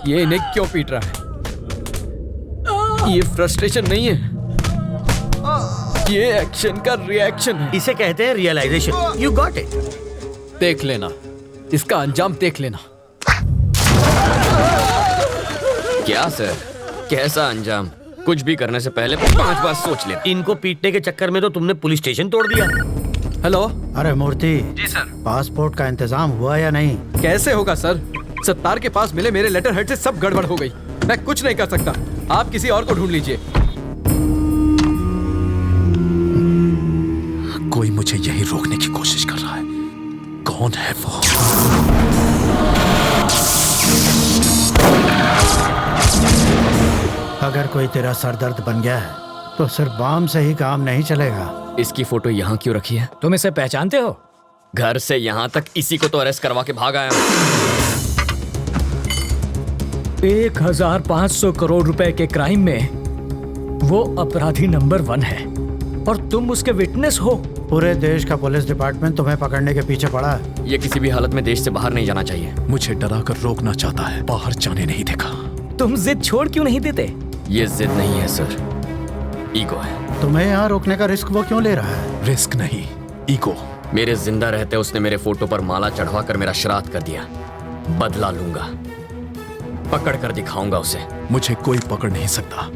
ये इन्हें क्यों पीट रहा है। ये फ्रस्ट्रेशन नहीं है, ये एक्शन का रिएक्शन है। इसे कहते हैं रियलाइजेशन। You got it. देख लेना, इसका अंजाम देख लेना। क्या सर, कैसा अंजाम? कुछ भी करने से पहले 5 बार सोच ले। इनको पीटने के चक्कर में तो तुमने पुलिस स्टेशन तोड़ दिया। हेलो। अरे मूर्ति जी सर, पासपोर्ट का इंतजाम हुआ या नहीं? कैसे होगा सर, सत्तार के पास मिले मेरे लेटर हेड से सब गड़बड़ हो गई। मैं कुछ नहीं कर सकता, आप किसी और को ढूंढ लीजिए। कोई मुझे यही रोकने की कोशिश कर रहा है। कौन है वो? अगर कोई तेरा सरदर्द बन गया है तो सिर्फ बाम से ही काम नहीं चलेगा। इसकी फोटो यहाँ क्यों रखी है? तुम इसे पहचानते हो? घर से यहाँ तक इसी को तो अरेस्ट करवा के भाग आया हूँ। 1500 करोड़ रुपए के क्राइम में वो अपराधी नंबर 1 है और तुम उसके विटनेस हो। पूरे देश का पुलिस डिपार्टमेंट तुम्हें पकड़ने के पीछे पड़ा है। ये किसी भी हालत में देश से बाहर नहीं जाना चाहिए। मुझे डरा कर रोकना चाहता है, बाहर जाने नहीं देगा। तुम जिद छोड़ क्यों नहीं देते? ये जिद नहीं है सर, ईगो है। तुम्हें यहाँ रोकने का रिस्क वो क्यों ले रहा है? रिस्क नहीं, ईगो। मेरे जिंदा रहते उसने मेरे फोटो पर माला चढ़वा कर मेरा श्राद्ध कर दिया। बदला लूंगा, पकड़ कर दिखाऊंगा उसे। मुझे कोई पकड़ नहीं सकता।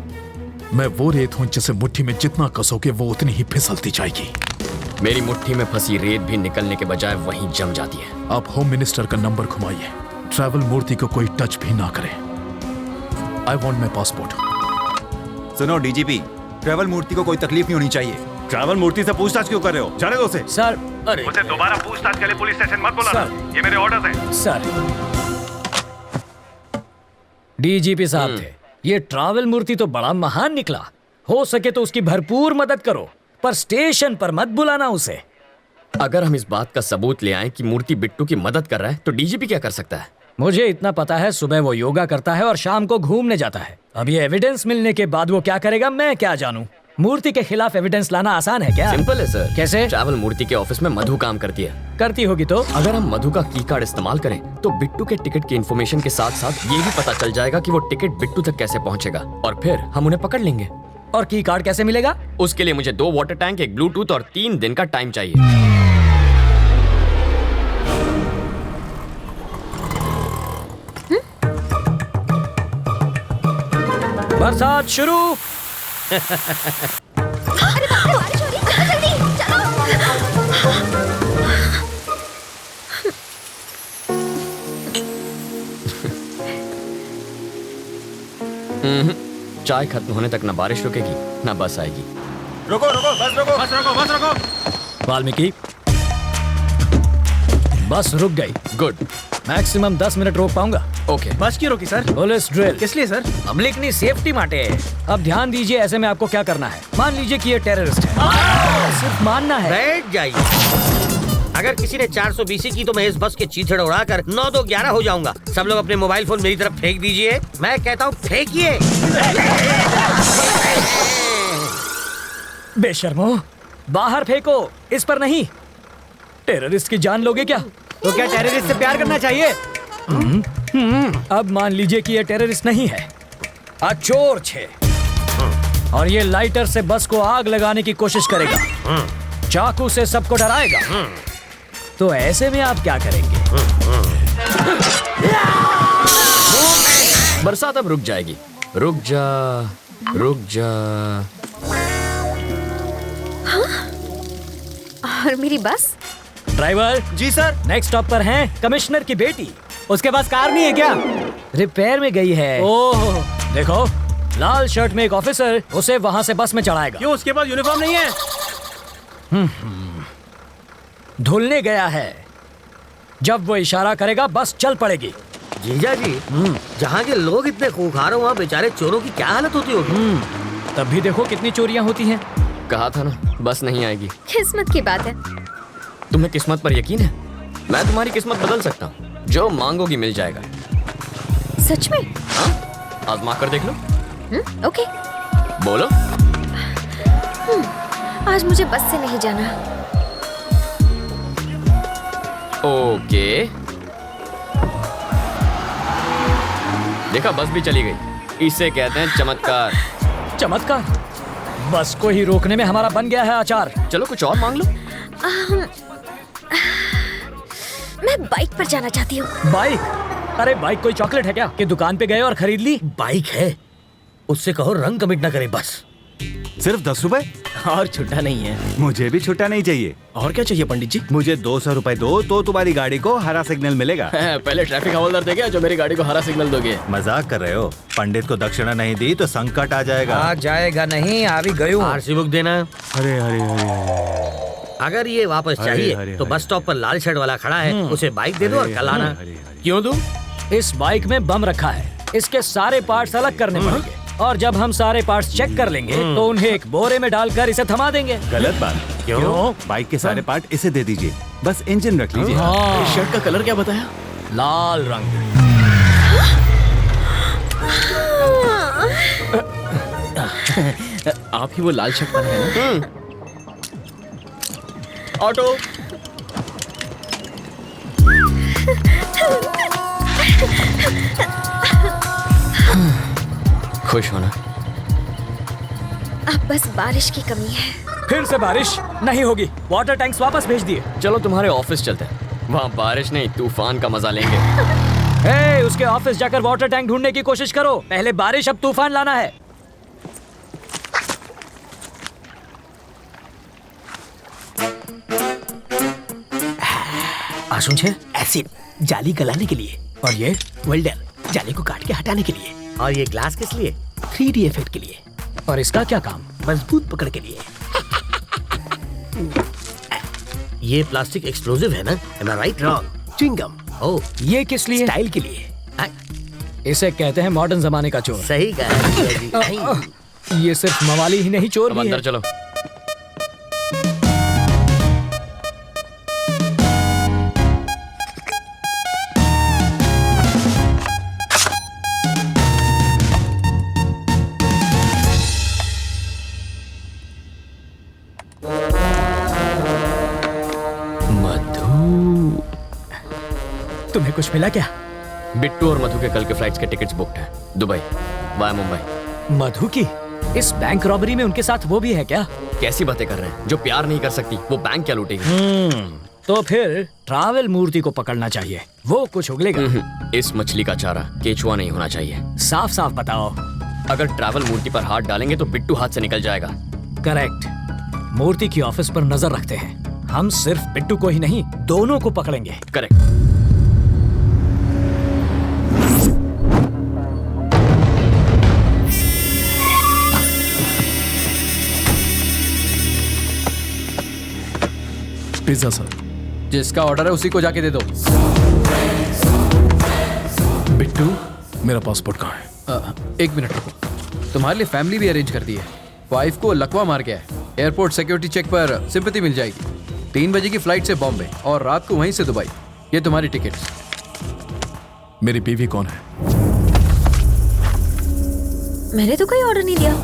मैं वो रेत हूं जिसे मुट्ठी में जितना कसोगे वो उतनी ही फिसलती जाएगी। मेरी मुट्ठी में फंसी रेत भी निकलने के बजाय वहीं जम जाती है। आप होम मिनिस्टर का नंबर घुमाइए, ट्रैवल मूर्ति को कोई टच भी ना करे। I want my passport. सुनो डीजीपी, ट्रैवल मूर्ति को कोई तकलीफ नहीं होनी चाहिए। ट्रैवल मूर्ति से पूछताछ क्यों कर रहे हो? जाने दो उसे। सर, अरे उसे दोबारा पूछताछ के लिए पुलिस स्टेशन मत बुलाना। ये मेरे ऑर्डर्स हैं। सर, डीजीपी साहब थे, ये ट्रैवल मूर्ति तो बड़ा महान निकला। हो सके तो उसकी भरपूर मदद करो, पर स्टेशन पर मत बुलाना उसे। अगर हम इस बात का सबूत ले आए कि मूर्ति बिट्टू की मदद कर रहा है तो डीजीपी क्या कर सकता है? मुझे इतना पता है, सुबह वो योगा करता है और शाम को घूमने जाता है। अब ये एविडेंस मिलने के बाद वो क्या करेगा मैं क्या जानूं। मूर्ति के खिलाफ एविडेंस लाना आसान है क्या? सिंपल है सर। कैसे? ट्रैवल मूर्ति के ऑफिस में मधु काम करती है। करती होगी तो? अगर हम मधु का की कार्ड इस्तेमाल करें तो बिट्टू के टिकट की इन्फॉर्मेशन के साथ साथ ये भी पता चल जाएगा कि वो टिकट बिट्टू तक कैसे पहुंचेगा और फिर हम उन्हें पकड़ लेंगे। और की कार्ड कैसे मिलेगा? उसके लिए मुझे 2 वाटर टैंक, एक ब्लूटूथ और 3 दिन का टाइम चाहिए। बरसात शुरू। चाय खत्म होने तक ना बारिश रुकेगी ना बस आएगी। रुको रुको, बस रुको, बस रुको, बस रुको। वाल्मीकि, बस रुक गई। गुड। मैक्सिमम 10 मिनट रोक पाऊंगा। ओके। बस क्यों रोकी सर? Police drill. किस लिए सर? पब्लिक की सेफ्टी माटे। अब ध्यान दीजिए, ऐसे में आपको क्या करना है। मान लीजिए कि ये टेररिस्ट है, सिर्फ मानना है। बैठ जाइए। अगर किसी ने 420 की तो मैं इस बस के चीथड़ उड़ाकर 9-2-11 हो जाऊंगा। सब लोग अपने मोबाइल फोन मेरी तरफ फेंक दीजिए। मैं कहता हूँ फेंकिए। बेशर्मो, बाहर फेंको, इस पर नहीं। टेररिस्ट की जान लोगे क्या? तो क्या टेररिस्ट से प्यार करना चाहिए? अब मान लीजिए कि ये टेररिस्ट नहीं है, अचोर छे, और ये लाइटर से बस को आग लगाने की कोशिश करेगा, चाकू से सबको डराएगा। तो ऐसे में आप क्या करेंगे? बरसात अब रुक जाएगी। रुक जा, रुक जा। और मेरी बस? ड्राइवर जी सर। नेक्स्ट स्टॉप पर हैं कमिश्नर की बेटी। उसके पास कार नहीं है क्या? रिपेयर में गई है। ओह, देखो, लाल शर्ट में एक ऑफिसर उसे वहां से बस में चढ़ाएगा। क्यों, उसके पास यूनिफॉर्म नहीं है? धुलने गया है। जब वो इशारा करेगा बस चल पड़ेगी। जीजा जी, जहाँ के लोग इतने खूंखार हो, वहाँ बेचारे चोरों की क्या हालत होती होगी। तब भी देखो कितनी चोरियां होती हैं। कहा था ना, बस नहीं आएगी। किस्मत की बात है। तुम्हें किस्मत पर यकीन है? मैं तुम्हारी किस्मत बदल सकता हूँ। जो मांगोगी मिल जाएगा। सच में? हाँ, आजमा कर देख लो। ओके। बोलो। आज मुझे बस से नहीं जाना। ओके। देखा, बस भी चली गई। इसे कहते हैं चमत्कार। चमत्कार? बस को ही रोकने में हमारा बन गया है आचार। चलो कुछ और मांग लो। मैं बाइक पर जाना चाहती हूँ। बाइक? अरे बाइक कोई चॉकलेट है क्या कि दुकान पे गए और खरीद ली? बाइक है, उससे कहो रंग कमिट ना करे बस। सिर्फ 10 रुपए? और छुट्टा नहीं है। मुझे भी छुट्टा नहीं चाहिए। और क्या चाहिए पंडित जी? मुझे 200 रुपए दो तो तुम्हारी गाड़ी को हरा सिग्नल मिलेगा। पहले ट्रैफिक हवलदार देगा जो मेरी गाड़ी को हरा सिग्नल दोगे। मजाक कर रहे हो? पंडित को दक्षिणा नहीं दी तो संकट आ जाएगा। आ जाएगा नहीं, आ भी गई हूँ। आरसी बुक देना। अरे अरे अरे, अगर ये वापस चाहिए तो बस स्टॉप पर लाल शर्ट वाला खड़ा है, उसे बाइक दे दो और कल आना। क्यों दूं? इस बाइक में बम रखा है, इसके सारे पार्ट्स अलग करने पड़ेंगे और जब हम सारे पार्ट्स चेक कर लेंगे तो उन्हें एक बोरे में डालकर इसे थमा देंगे। गलत बात। क्यों? बाइक के सारे पार्ट इसे दे दीजिए, बस इंजन रख लीजिए। शर्ट का कलर क्या बताया? लाल रंग। आप ही वो लाल शर्ट वाले हैं ना? ऑटो। खुश होना। अब बस बारिश की कमी है। फिर से बारिश नहीं होगी। वाटर टैंक्स वापस भेज दिए। चलो तुम्हारे ऑफिस चलते हैं, वहाँ बारिश नहीं तूफान का मजा लेंगे। हे, उसके ऑफिस जाकर वाटर टैंक ढूंढने की कोशिश करो। पहले बारिश अब तूफान लाना है। आशुन छे एसिड जाली गलाने के लिए, और ये वेल्डर जाली को काट के हटाने के लिए, और ये ग्लास किस लिए? 3D इफेक्ट के लिए, और इसका क्या काम? मजबूत पकड़ के लिए। ये प्लास्टिक एक्सप्लोसिव है ना? Am I right? Wrong. Chewing gum. Oh, ये किस लिए? स्टाइल के लिए। इसे कहते हैं मॉडर्न जमाने का चोर। सही कहा। ये सिर्फ मवाली ही नहीं, चोर भी अंदर है। चलो। तुम्हें कुछ मिला क्या? बिट्टू और मधु के कल के फ्लाइट्स के टिकट्स बुक्ड हैं, दुबई वाया मुंबई। मधु की? इस बैंक रॉबरी में उनके साथ वो भी है क्या? कैसी बातें कर रहे हैं? जो प्यार नहीं कर सकती वो बैंक क्या लूटेगी? तो फिर ट्रैवल मूर्ति को पकड़ना चाहिए, वो कुछ उगलेगा। इस मछली का चारा केचुआ नहीं होना चाहिए। साफ साफ बताओ। अगर ट्रैवल मूर्ति पर हाथ डालेंगे तो बिट्टू हाथ से निकल जाएगा। करेक्ट। मूर्ति की ऑफिस पर नजर रखते हैं। हम सिर्फ बिट्टू को ही नहीं, दोनों को पकड़ेंगे। करेक्ट। Pizza sir. जिसका ऑर्डर है उसी को जाके दे दो। बिट्टू, मेरा पासपोर्ट कहाँ है? 1 मिनट रुको, तुम्हारे लिए फैमिली भी अरेंज कर दी है। वाइफ को लकवा मार गया है। एयरपोर्ट सिक्योरिटी चेक पर सिंपैथी मिल जाएगी। 3 बजे की फ्लाइट से बॉम्बे और रात को वहीं से दुबई। ये तुम्हारी टिकट्स। मेरी बीवी कौन है? मैंने तो कोई ऑर्डर नहीं दिया।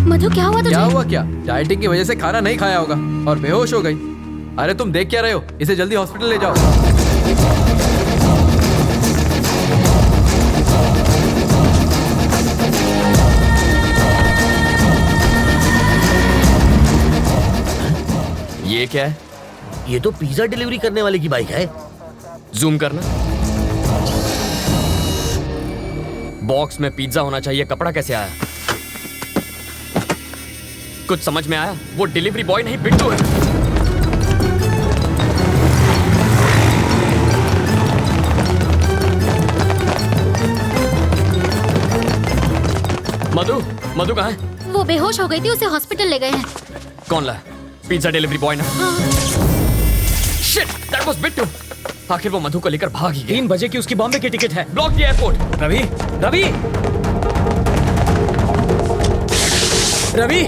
मधु, क्या हुआ तुझे? क्या हुआ क्या? डाइटिंग की वजह से खाना नहीं खाया होगा और बेहोश हो गई। अरे तुम देख क्या रहे हो? इसे जल्दी हॉस्पिटल ले जाओ। ये क्या है? ये तो पिज्जा डिलीवरी करने वाले की बाइक है। जूम करना। बॉक्स में पिज्जा होना चाहिए, कपड़ा कैसे आया? कुछ समझ में आया? वो डिलीवरी बॉय नहीं, बिट्टू है। मधु, मधु कहाँ है? वो बेहोश हो गई थी, उसे हॉस्पिटल ले गए हैं। कौन लाया? पिज्जा डिलीवरी बॉय ना? Shit, that was Bittu. आखिर वो मधु को लेकर भाग ही गया। 3 बजे की उसकी बॉम्बे की टिकट है। Block the airport. Ravi, Ravi, Ravi,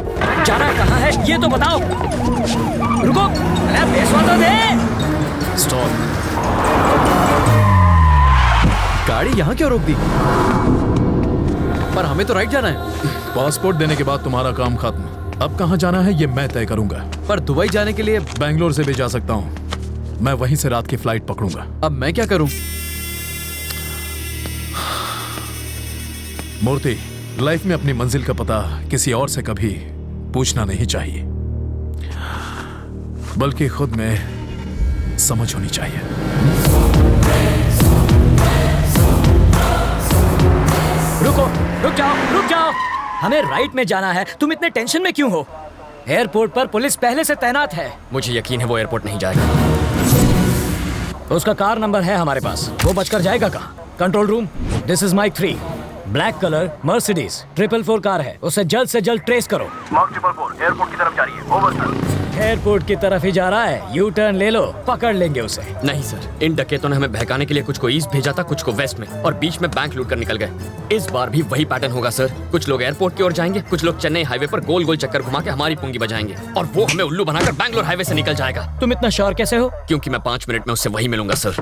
जाना कहाँ है ये तो बताओ। रुको, अरे पैसा तो दे। स्टॉप। गाड़ी यहाँ क्यों रोक दी? पर हमें तो राइट जाना है। पासपोर्ट देने के बाद तुम्हारा काम खत्म। अब कहाँ जाना है ये मैं तय करूंगा। पर दुबई जाने के लिए बैंगलोर से भी जा सकता हूँ। मैं वहीं से रात की फ्लाइट पकड़ूंगा। अब मैं क्या करूं? मूर्ति, लाइफ में अपनी मंजिल का पता किसी और से कभी पूछना नहीं चाहिए, बल्कि खुद में समझ होनी चाहिए। रुको, रुक जाओ, रुक जाओ। हमें राइट में जाना है, तुम इतने टेंशन में क्यों हो? एयरपोर्ट पर पुलिस पहले से तैनात है। मुझे यकीन है वो एयरपोर्ट नहीं जाएगा। उसका कार नंबर है हमारे पास, वो बचकर जाएगा कहाँ? Control room, this is Mike 3, black colour Mercedes 444 car है, उसे जल्द से जल्द ट्रेस करो। मार्क 444 एयरपोर्ट की तरफ जा रही है। Over sir. एयरपोर्ट की तरफ ही जा रहा है, यू टर्न ले लो, पकड़ लेंगे उसे। नहीं सर, इन डकैतों ने हमें बहकाने के लिए कुछ को ईस्ट भेजा था, कुछ को वेस्ट में, और बीच में बैंक लूट कर निकल गए। इस बार भी वही पैटर्न होगा सर। कुछ लोग एयरपोर्ट की ओर जाएंगे, कुछ लोग चेन्नई हाईवे पर गोल गोल चक्कर घुमा के हमारी पुंगी बजाएंगे, और वो हमें उल्लू बनाकर बैंगलोर हाईवे से निकल जाएगा। तुम इतना श्योर कैसे हो? क्योंकि मैं 5 मिनट में उससे वही मिलूंगा सर।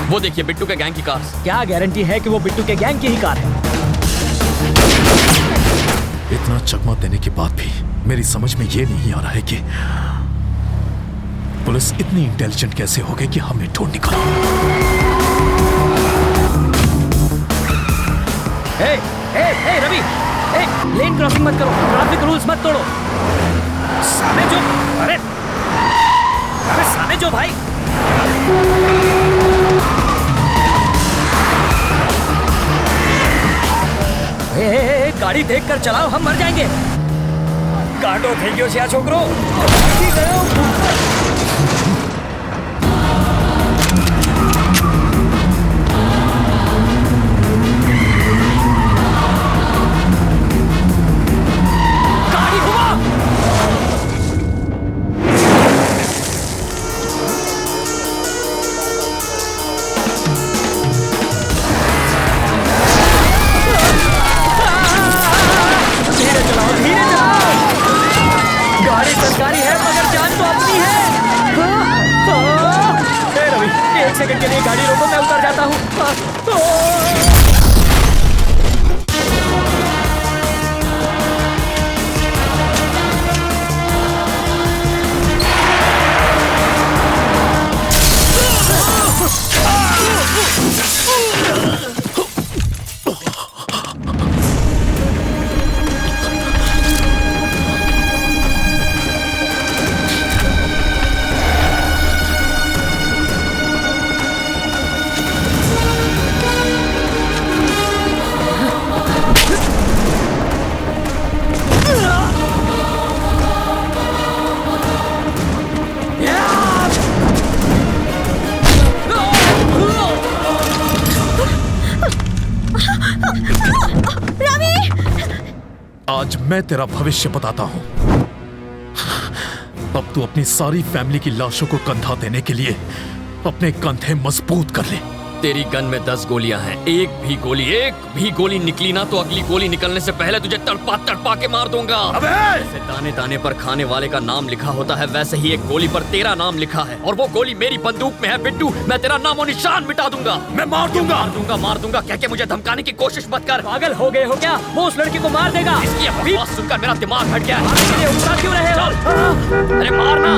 वो देखिए बिट्टू के गैंग की कार। क्या गारंटी है कि वो बिट्टू के गैंग की ही कार है? इतना चकमा देने के बाद भी मेरी समझ में ये नहीं आ रहा है कि पुलिस इतनी इंटेलिजेंट कैसे हो गई कि हमें ढूंढ निकाला। रवि, लेन क्रॉसिंग मत करो, ट्रैफिक रूल्स मत तोड़ो। सामने जो, अरे सामने जो भाई। गाड़ी देखकर चलाओ, हम मर जाएंगे। काटो થઈ ગયો છે આ છોકરો। सरकारी है मगर जान तो अपनी है। रवि, 1 सेकंड के लिए गाड़ी रोको, मैं उतर जाता हूँ। आज मैं तेरा भविष्य बताता हूं। अब तू अपनी सारी फैमिली की लाशों को कंधा देने के लिए अपने कंधे मजबूत कर ले। तेरी गन में 10 गोलियां हैं, एक भी गोली निकली ना तो अगली गोली निकलने से पहले तुझे तड़पा तड़पा के मार दूंगा। जैसे दाने दाने पर खाने वाले का नाम लिखा होता है, वैसे ही एक गोली पर तेरा नाम लिखा है, और वो गोली मेरी बंदूक में है बिट्टू। मैं तेरा नामो निशान मिटा दूंगा। मैं मार दूंगा कह के मुझे धमकाने की कोशिश मत कर। पागल हो गए हो क्या? वो उस लड़की को मार देगा। इसकी आवाज सुनकर मेरा दिमाग हट गया है। क्यों रहे हो? अरे मारना।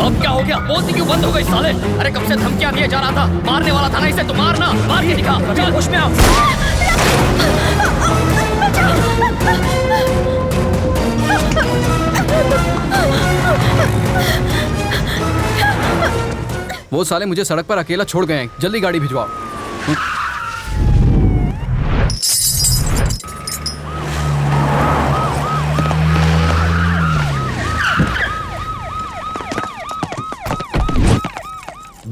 अब क्या हो गया? बोलती क्यों बंद हो गई साले? अरे कब से धमकियां दिए जा रहा था, मारने वाला था ना इसे, तो मारना, मार के दिखा। चल होश में आओ। वो साले मुझे सड़क पर अकेला छोड़ गए हैं, जल्दी गाड़ी भिजवाओ।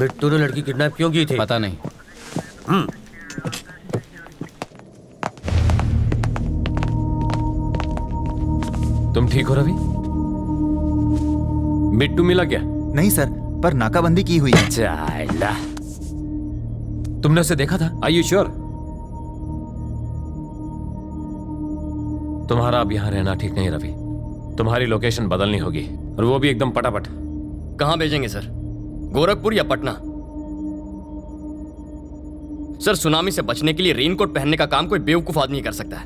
बिट्टू ने लड़की किडनैप क्यों की थी? पता नहीं। तुम ठीक हो रवि? बिट्टू मिला क्या? नहीं सर, पर नाकाबंदी की हुई है। चाइला। तुमने उसे देखा था? Are you sure? तुम्हारा अब यहां रहना ठीक नहीं रवि। तुम्हारी लोकेशन बदलनी होगी, और वो भी एकदम पटापट। कहां भेजेंगे सर? गोरखपुर या पटना? सर, सुनामी से बचने के लिए रेनकोट पहनने का काम कोई बेवकूफ आदमी कर सकता है,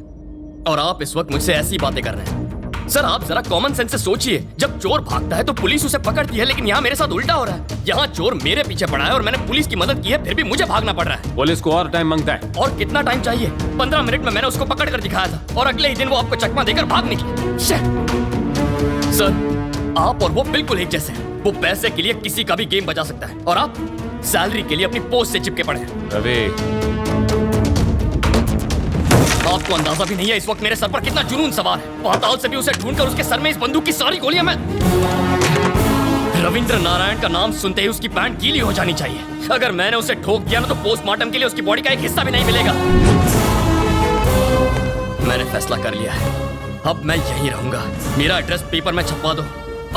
और आप इस वक्त मुझसे ऐसी बातें कर रहे हैं। सर, आप जरा कॉमन सेंस से सोचिए। जब चोर भागता है तो पुलिस उसे पकड़ती है, लेकिन यहाँ मेरे साथ उल्टा हो रहा है। यहाँ चोर मेरे पीछे पड़ा है और मैंने पुलिस की मदद की है, फिर भी मुझे भागना पड़ रहा है। पुलिस को और टाइम मांगता है। और कितना टाइम चाहिए? 15 मिनट में मैंने उसको पकड़ कर दिखाया था, और अगले ही दिन वो आपको चकमा देकर भाग निकली। सर, आप और वो बिल्कुल एक जैसे हैं। वो पैसे के लिए किसी का भी गेम बजा सकता है, और आप सैलरी के लिए अपनी पोस्ट से चिपके पड़े हैं। रवि, आपको अंदाजा भी नहीं है इस वक्त मेरे सर पर कितना जुनून सवार है। पाताल से भी उसे ढूंढकर उसके सर में इस बंदूक की सारी गोलियां मैं... रविंद्र नारायण का नाम सुनते ही उसकी पैंट गीली हो जानी चाहिए। अगर मैंने उसे ठोक दिया ना, तो पोस्टमार्टम के लिए उसकी बॉडी का एक हिस्सा भी नहीं मिलेगा। मैंने फैसला कर लिया है, अब मैं यहीं रहूंगा। मेरा एड्रेस पेपर में छपवा दो।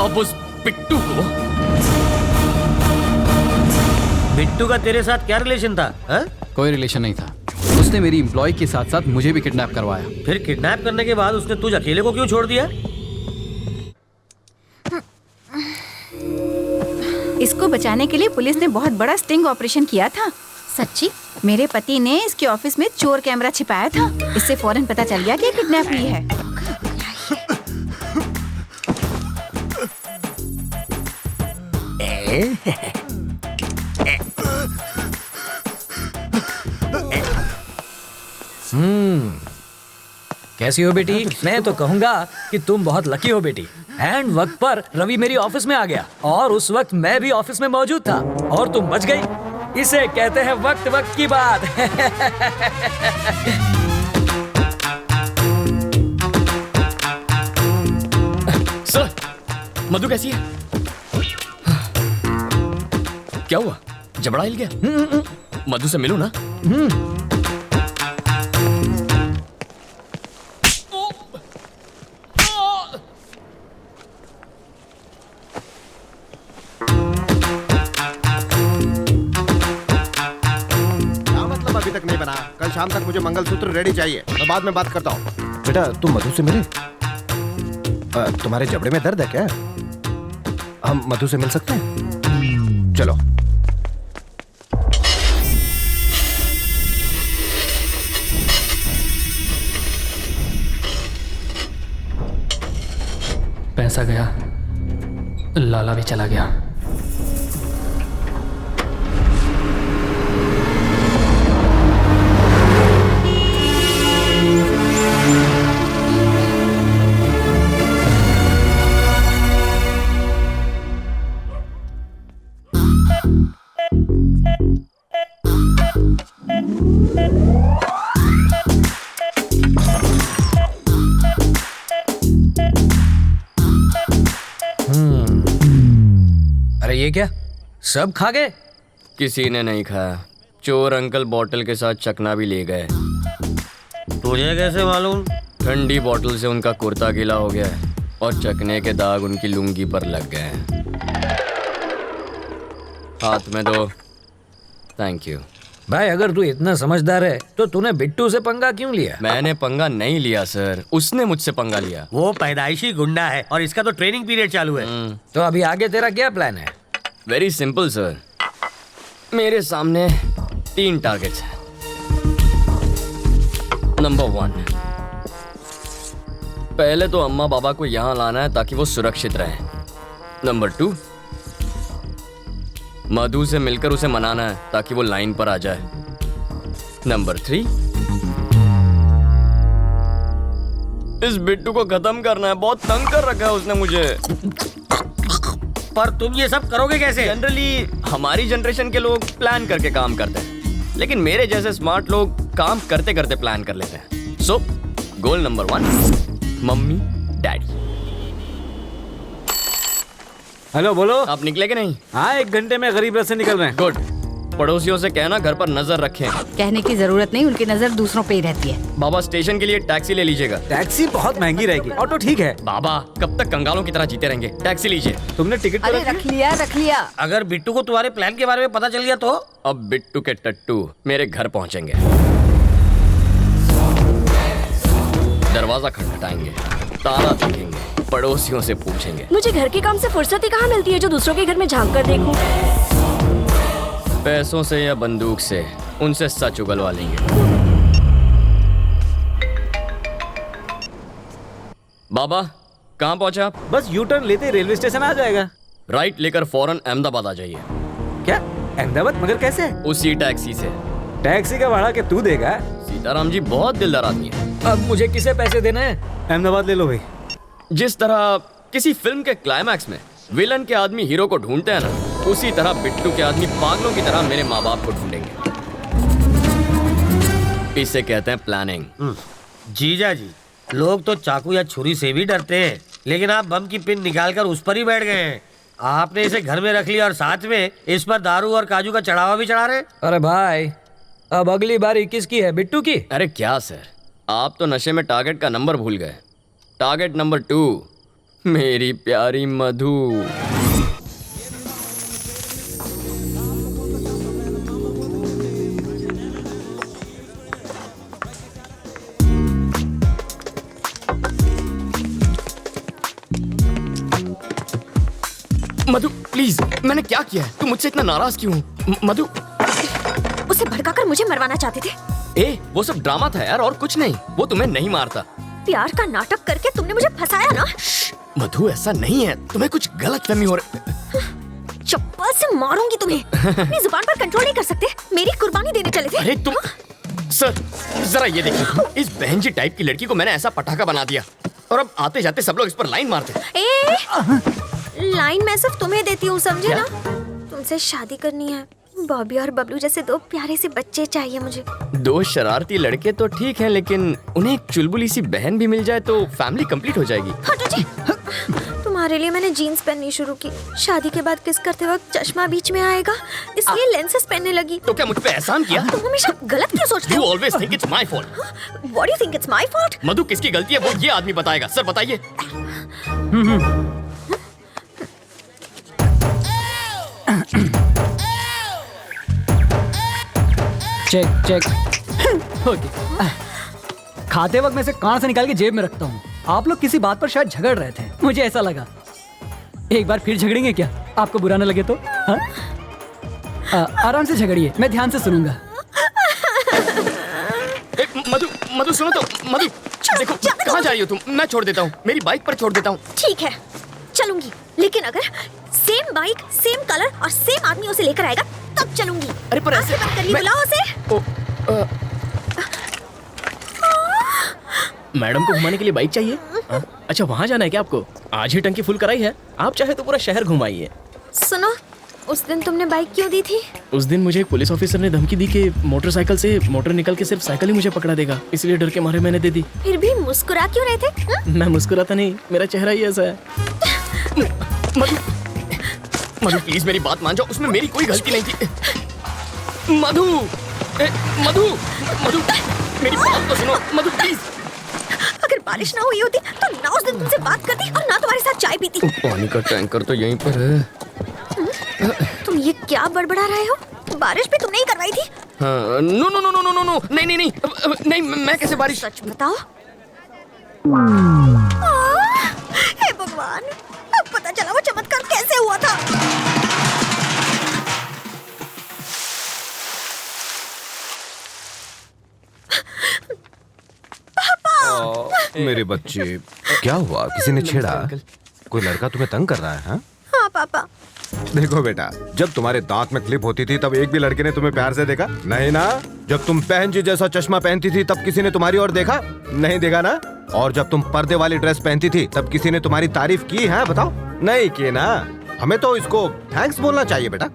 अब उस बिट्टू को... बिट्टू का तेरे साथ क्या रिलेशन था? हा? कोई रिलेशन नहीं था। उसने मेरी एम्प्लॉय के साथ साथ मुझे भी किडनैप करवाया। फिर किडनैप करने के बाद उसने तुझे अकेले को क्यों छोड़ दिया? इसको बचाने के लिए पुलिस ने बहुत बड़ा स्टिंग ऑपरेशन किया था। सच्ची? मेरे पति ने इसके ऑफिस में चोर कैमरा छिपाया था। इससे फौरन पता चल गया कि किडनैप हुई है। कैसी हो बेटी? मैं तो कहूंगा कि तुम बहुत लकी हो बेटी। एंड वक्त पर रवि मेरी ऑफिस में आ गया, और उस वक्त मैं भी ऑफिस में मौजूद था, और तुम बच गई। इसे कहते हैं वक्त वक्त की बात। सर, मधु कैसी है? क्या हुआ? जबड़ा हिल गया? मधु से मिलो ना। अभी तक नहीं बना? कल शाम तक मुझे मंगलसूत्र रेडी चाहिए। मैं बाद में बात करता हूँ। बेटा, तुम मधु से मिले? तुम्हारे जबड़े में दर्द है क्या? हम मधु से मिल सकते हैं? चलो। पैसा गया, लाला भी चला गया। अरे ये क्या, सब खा गए? किसी ने नहीं खाया। चोर अंकल बोतल के साथ चकना भी ले गए। तुझे कैसे मालूम? ठंडी बोतल से उनका कुर्ता गीला हो गया है, और चकने के दाग उनकी लुंगी पर लग गए हैं। हाथ में दो। Thank you. भाई, अगर तू इतना समझदार है तो तूने बिट्टू से पंगा क्यों लिया? मैंने पंगा नहीं लिया सर, उसने मुझसे पंगा लिया। वो पैदाइशी गुंडा है, और इसका तो ट्रेनिंग पीरियड चालू है। तो अभी आगे तेरा क्या प्लान है? Very simple sir. मेरे सामने 3 टारगेट्स हैं। नंबर 1, पहले तो अम्मा बाबा को यहाँ लाना है ताकि वो सुरक्षित रहें। नंबर 2, मधु से मिलकर उसे मनाना है ताकि वो लाइन पर आ जाए। नंबर 3, इस बिट्टू को खत्म करना है। बहुत तंग कर रखा है उसने मुझे। पर तुम ये सब करोगे कैसे? जनरली हमारी जनरेशन के लोग प्लान करके काम करते हैं, लेकिन मेरे जैसे स्मार्ट लोग काम करते करते प्लान कर लेते हैं। So goal number 1, mummy daddy. Hello बोलो। आप निकले कि नहीं? हाँ 1 घंटे में गरीब रथ से निकल रहे हैं। गुड। पड़ोसियों से कहना घर पर नजर रखें। कहने की जरूरत नहीं, उनकी नजर दूसरों पे ही रहती है। बाबा स्टेशन के लिए टैक्सी ले लीजिएगा। टैक्सी बहुत महंगी रहेगी, ऑटो ठीक है। बाबा कब तक कंगालों की तरह जीते रहेंगे? टैक्सी लीजिए। तुमने टिकट अरे रख लिया। अगर बिट्टू को तुम्हारे प्लान के बारे में पता चल गया तो? अब बिट्टू के टट्टू मेरे घर पहुंचेंगे, दरवाजा खटखटाएंगे, ताला देखेंगे, पड़ोसियों से पूछेंगे। मुझे घर के काम से फुर्सत ही कहाँ मिलती है जो दूसरों के घर में झांक कर देखूं? पैसों से या बंदूक से उनसे सच उगलवा लेंगे। बाबा कहाँ पहुंचे आप? बस यू टर्न लेते रेलवे स्टेशन आ जाएगा। राइट लेकर फौरन अहमदाबाद आ जाइए। क्या अहमदाबाद? मगर कैसे? उसी टैक्सी से। टैक्सी का भाड़ा क्या तू देगा? सीताराम जी बहुत दिलदार आदमी है। अब मुझे किसे पैसे देने हैं? अहमदाबाद ले लो भाई। जिस तरह किसी फिल्म के क्लाइमैक्स में विलन के आदमी हीरो को ढूंढते हैं ना, उसी तरह बिट्टू के आदमी पागलों की तरह मेरे माँ बाप को ढूंढेंगे। इसे कहते हैं प्लानिंग। जीजा जी, लोग तो चाकू या छुरी से भी डरते हैं, लेकिन आप बम की पिन निकालकर उस पर ही बैठ गए हैं। आपने इसे घर में रख लिया और साथ में इस पर दारू और काजू का चढ़ावा भी चढ़ा रहे। अरे भाई, अब अगली बारी किसकी है? बिट्टू की? अरे क्या सर, आप तो नशे में टारगेट का नंबर भूल गए। टारगेट नंबर 2 मेरी प्यारी मधु। मधु प्लीज, मैंने क्या किया है? तू मुझसे इतना नाराज क्यों? मधु, उसे भड़काकर मुझे मरवाना चाहते थे। ए, वो सब ड्रामा था यार, और कुछ नहीं। वो तुम्हें नहीं मारता। प्यार का नाटक करके तुमने मुझे फंसाया ना। मधु ऐसा नहीं है, तुम्हें कुछ गलतफहमी हो रही। चप्पल से मारूंगी तुम्हें। अपनी जुबान पर कंट्रोल नहीं कर सकते? मेरी कुर्बानी देने चले थे। अरे तुम सर, जरा ये देखिए, इस बहन जी टाइप की लड़की को मैंने ऐसा पटाखा बना दिया, और अब आते जाते सब लोग इस पर लाइन मारते। लाइन मैं सिर्फ तुम्हें देती हूँ, समझे ना? तुमसे शादी करनी है। बॉबी और बबलू जैसे 2 प्यारे से बच्चे चाहिए मुझे। 2 शरारती लड़के तो ठीक है, लेकिन उन्हें एक चुलबुली सी बहन भी मिल जाए तो फैमिली कंप्लीट हो जाएगी। हटो जी। तुम्हारे लिए मैंने जीन्स पहननी शुरू की। शादी के बाद किस करते वक्त चश्मा बीच में आएगा, इसलिए लेंसेज पहनने लगी। तो क्या मुझ पे एहसान किया? तुम हमेशा गलत क्यों सोचते हो? You always think it's my fault. What do you think it's my fault? मधु किसकी गलती है वो ये आदमी बताएगा। सर बताइए। Check okay. खाते वक्त मैं इसे कान से निकाल के जेब में रखता हूँ। आप लोग किसी बात पर शायद झगड़ रहे थे, मुझे ऐसा लगा। एक बार फिर झगड़ेंगे क्या? आपको बुरा न लगे तो? आराम से झगड़िए, मैं ध्यान से सुनूंगा। मधु सुनो तो। मधु देखो, कहाँ जा रही हो तुम? मैं छोड़ देता हूँ, मेरी बाइक पर छोड़ देता हूँ। ठीक है चलूंगी, लेकिन अगर सेम बाइक, सेम कलर और सेम आदमी उसे लेकर आएगा तब चलूंगी। अरे पर ऐसे बुलाओ उसे। मैडम को घुमाने के लिए बाइक चाहिए? अच्छा वहाँ जाना है क्या आपको? आज ही टंकी फुल कराई है, आप चाहे तो पूरा शहर घुमाइए। सुनो, उस दिन तुमने बाइक क्यों दी थी? उस दिन मुझे एक पुलिस ऑफिसर ने धमकी दी कि मोटरसाइकिल से मोटर निकल के सिर्फ साइकिल ही मुझे पकड़ा देगा, इसलिए डर के मारे मैंने दे दी। फिर भी मुस्कुरा क्यों रहे थे? मैं मुस्कुराता नहीं, मेरा चेहरा ही ऐसा है। मधु प्लीज मेरी बात मान जाओ, उसमें मेरी कोई गलती नहीं थी। मधु मेरी बात तो सुनो। मधु प्लीज। अगर बारिश ना हुई होती तो ना उस दिन तुमसे बात करती और ना तुम्हारे साथ चाय पीती। पानी का टैंकर तो यहीं पर है। तुम ये क्या बड़बड़ा रहे हो? बारिश भी तुमने ही करवाई थी। हाँ, नो नहीं, मैं कैसे बारिश? सच बताओ। हे भगवान, अब पता चला वो चमत्कार कैसे हुआ था। मेरे बच्चे, क्या हुआ? किसी ने छेड़ा? कोई लड़का तुम्हें तंग कर रहा है? हाँ पापा। देखो बेटा, जब तुम्हारे दांत में क्लिप होती थी तब एक भी लड़के ने तुम्हें प्यार से देखा? नहीं ना। जब तुम बहन जी जैसा चश्मा पहनती थी तब किसी ने तुम्हारी ओर देखा? नहीं देखा ना। और जब तुम पर्दे वाली ड्रेस पहनती थी तब किसी ने तुम्हारी तारीफ की है? बताओ, नहीं की ना। हमें तो इसको थैंक्स बोलना चाहिए बेटा।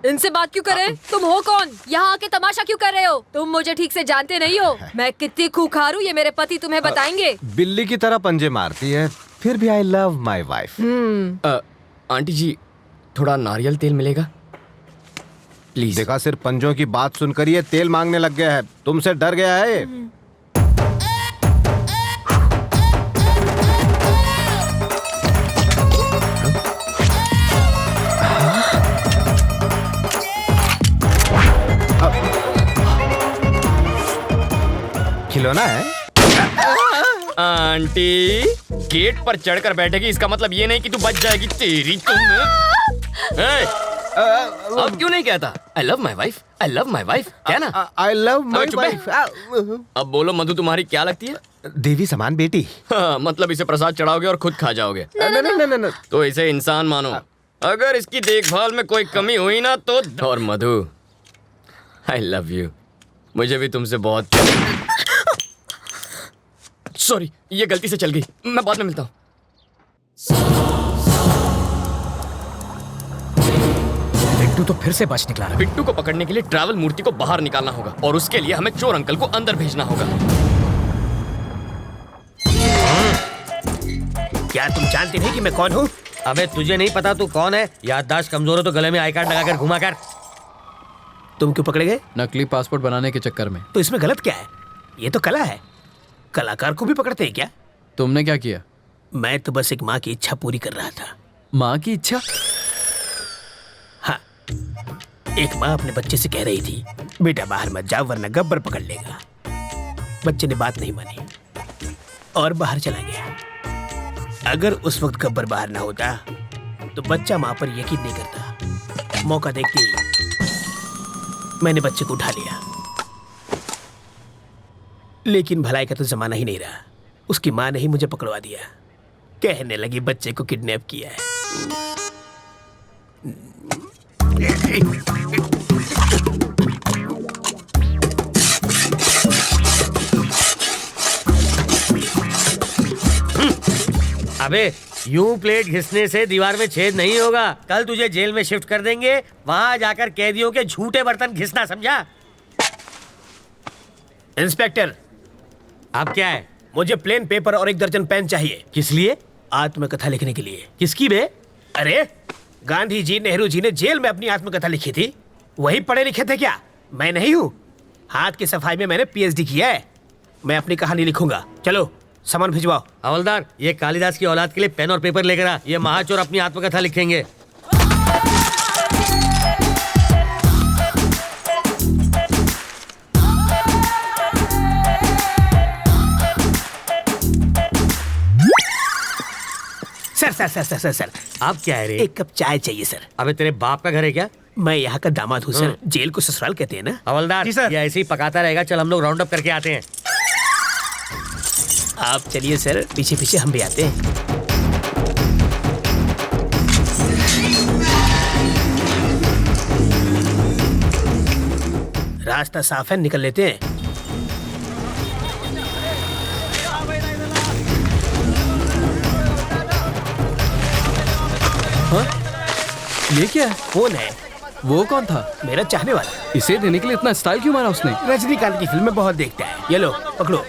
इनसे बात क्यों करे? तुम हो कौन? यहाँ आके तमाशा क्यों कर रहे हो? तुम मुझे ठीक से जानते नहीं हो। मैं कितनी खूंखार हूँ ये मेरे पति तुम्हें बताएंगे। बिल्ली की तरह पंजे मारती है, फिर भी I love my wife. Aunty ji थोड़ा नारियल तेल मिलेगा प्लीज। देखा, सिर्फ पंजों की बात सुनकर ये तेल मांगने लग गया है। तुमसे डर गया है ये। खिलौना है? आंटी गेट पर चढ़कर बैठेगी इसका मतलब ये नहीं कि तू बच जाएगी। तेरी तुम अब क्यों नहीं कहता आई love my wife, I love my wife, क्या ना आई लव माई वाइफ। अब बोलो मधु तुम्हारी क्या लगती है? देवी समान बेटी। हाँ, मतलब इसे प्रसाद चढ़ाओगे और खुद खा जाओगे। नहीं। तो इसे इंसान मानो। अगर इसकी देखभाल में कोई कमी हुई ना तो। और मधु आई लव यू, मुझे भी तुमसे बहुत। सॉरी, ये गलती से चल गई, मैं बाद में मिलता हूँ। बिट्टू तो फिर से बच निकला। बिट्टू को पकड़ने के लिए ट्रैवल मूर्ति को बाहर निकालना होगा और उसके लिए हमें चोर अंकल को अंदर भेजना होगा। क्या तुम जानते नहीं कि मैं कौन हूँ? अबे तुझे नहीं पता तू कौन है? याददाश्त कमजोर हो तो गले में आई कार्ड लगाकर घुमा कर। तुम क्यों पकड़े गए? नकली पासपोर्ट बनाने के चक्कर में। तो इसमें गलत क्या है? ये तो कला है, कलाकार को भी पकड़ते हैं क्या? तुमने क्या किया? मैं तो बस एक माँ की इच्छा पूरी कर रहा था। माँ की इच्छा? हाँ, एक माँ अपने बच्चे से कह रही थी बेटा बाहर मत जाओ वरना गब्बर पकड़ लेगा। बच्चे ने बात नहीं मानी और बाहर चला गया। अगर उस वक्त गब्बर बाहर ना होता तो बच्चा माँ पर यकीन नहीं करता। मौका देखते ही मैंने बच्चे को उठा लिया, लेकिन भलाई का तो जमाना ही नहीं रहा। उसकी माँ ने ही मुझे पकड़वा दिया, कहने लगी बच्चे को किडनैप किया है। अबे यूं प्लेट घिसने से दीवार में छेद नहीं होगा। कल तुझे जेल में शिफ्ट कर देंगे, वहां जाकर कैदियों के झूठे बर्तन घिसना, समझा? इंस्पेक्टर, आप क्या है? मुझे प्लेन पेपर और 1 दर्जन पेन चाहिए। किस लिए? आत्मकथा लिखने के लिए। किसकी बे? अरे गांधी जी, नेहरू जी ने जेल में अपनी आत्मकथा लिखी थी, वही पढ़े लिखे थे क्या? मैं नहीं हूँ। हाथ की सफाई में मैंने PhD किया है। मैं अपनी कहानी लिखूंगा। चलो सामान भिजवाओ। हवलदार, ये कालिदास की औलाद के लिए पेन और पेपर लेकर आ। ये महाचोर अपनी आत्मकथा लिखेंगे। सर, आप क्या है रे? 1 कप चाय चाहिए सर। अबे तेरे बाप का घर है क्या? मैं यहाँ का दामाद हूँ सर। जेल को ससुराल कहते हैं ना। हवलदार जी सर, ये ऐसे ही पकाता रहेगा। चल हम लोग राउंड अप करके आते हैं। आप चलिए सर, पीछे पीछे हम भी आते हैं। रास्ता साफ है, निकल लेते हैं। हाँ? ये क्या है? कौन है? वो कौन था? मेरा चाहने वाला। इसे देने के लिए इतना स्टाइल क्यों मारा उसने? रजनीकांत की फिल्म में बहुत देखता है। ये लो पकड़ो,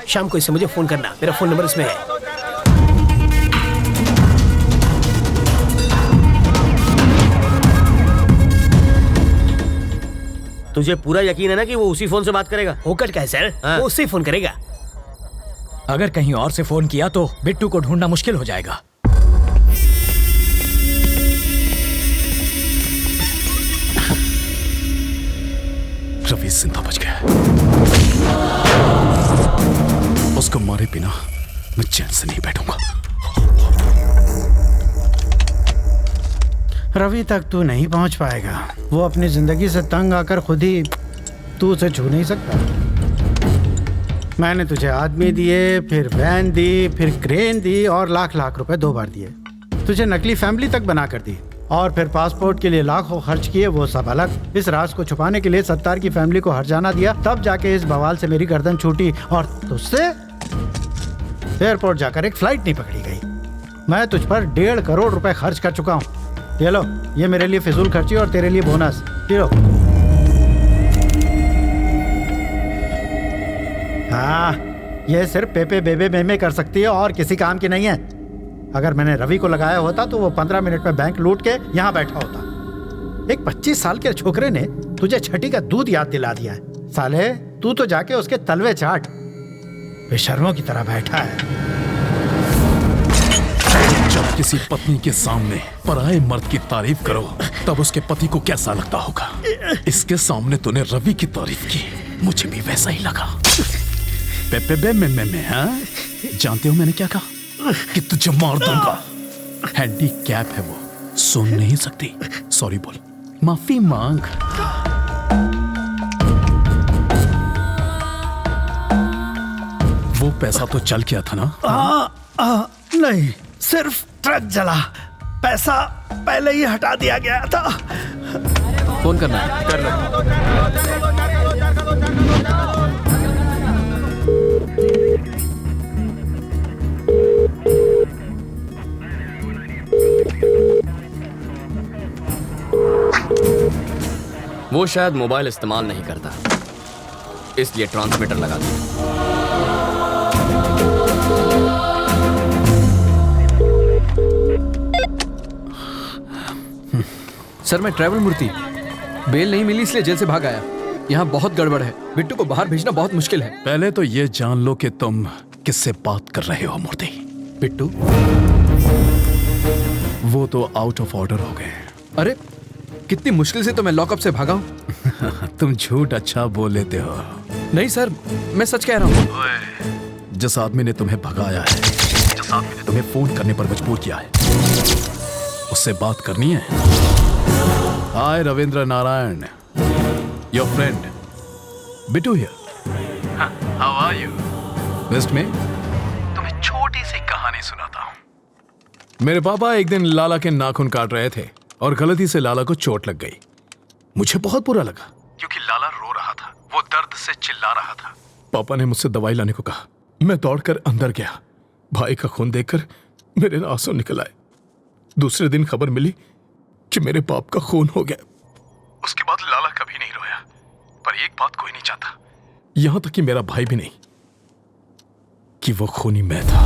शाम को इससे मुझे फोन करना। मेरा फोन नंबर इसमें है। तुझे पूरा यकीन है ना कि वो उसी फोन से बात करेगा? होकर क्या है सर? हाँ। वो उससे फोन करेगा। अगर कहीं और से फोन किया तो बिट्टू को ढूंढना मुश्किल हो जाएगा। रवि जिंदा बच गया। उसको मारे बिना मैं चैन से नहीं बैठूंगा। रवि तक तू नहीं पहुंच पाएगा। वो अपनी जिंदगी से तंग आकर खुद ही तू उसे छू नहीं सकता। मैंने तुझे आदमी दिए, फिर वैन दी, फिर क्रेन दी और लाख लाख रुपए 2 बार दिए। तुझे नकली फैमिली तक बना कर दी और फिर पासपोर्ट के लिए लाखों खर्च किए, वो सब अलग। इस राज को छुपाने के लिए सत्तार की फैमिली को हर्जाना दिया, तब जाके इस बवाल से मेरी गर्दन छूटी और तुझसे एयरपोर्ट जाकर एक फ्लाइट नहीं पकड़ी गई। मैं तुझ पर 1.5 करोड़ रुपए खर्च कर चुका हूँ। ये लो, ये मेरे लिए फिजूल खर्ची और तेरे लिए बोनस। ये लो। हाँ, ये सिर्फ पेपे बेबे मेमे कर सकती है और किसी काम की नहीं है। अगर मैंने रवि को लगाया होता तो वो 15 मिनट में बैंक लूट के यहाँ बैठा होता। एक 25 साल के छोकरे ने तुझे छठी का दूध याद दिला दिया है। साले तू तो जाके उसके तलवे चाट, बेशर्मों की तरह बैठा है। जब किसी पत्नी के सामने पराये मर्द की तारीफ करो तब उसके पति को कैसा लगता होगा। इसके सामने तूने रवि की तारीफ की, मुझे भी वैसा ही लगा। हाँ? जानते हो मैंने क्या कहा? कि तुझे मार दूंगा। हैंडीकैप है वो, सुन नहीं सकती। सॉरी बोल, माफी मांग। वो पैसा तो चल गया था ना? नहीं, सिर्फ ट्रक जला, पैसा पहले ही हटा दिया गया था। फोन करना है। कर लो। वो शायद मोबाइल इस्तेमाल नहीं करता, इसलिए ट्रांसमीटर लगा दिया। सर मैं ट्रैवल मूर्ति, बेल नहीं मिली इसलिए जेल से भाग आया। यहाँ बहुत गड़बड़ है, बिट्टू को बाहर भेजना बहुत मुश्किल है। पहले तो ये जान लो कि तुम किससे बात कर रहे हो मूर्ति। बिट्टू? वो तो आउट ऑफ ऑर्डर हो गए। अरे कितनी मुश्किल से तो मैं लॉकअप से भागा हूँ। तुम झूठ अच्छा बोल लेते हो। नहीं सर, मैं सच कह रहा हूँ। जिस आदमी ने तुम्हें भगाया है, जिस आदमी ने तुम्हें फोन करने पर मजबूर किया है, उससे बात करनी है। Hi Ravindra Narayan, your friend Bittu here. How are you? बेस्ट में तुम्हें छोटी सी कहानी सुनाता हूँ। मेरे पापा एक दिन लाला के नाखून काट रहे थे और गलती से लाला को चोट लग गई। मुझे बहुत बुरा लगा क्योंकि लाला रो रहा था, वो दर्द से चिल्ला रहा था। पापा ने मुझसे दवाई लाने को कहा। मैं दौड़कर अंदर गया। भाई का खून देखकर मेरे आंसू निकल आए। दूसरे दिन खबर मिली कि मेरे बाप का खून हो गया। उसके बाद लाला कभी नहीं रोया, पर एक बात कोई नहीं जानता, यहां तक कि मेरा भाई भी नहीं, कि वो खूनी मैं था।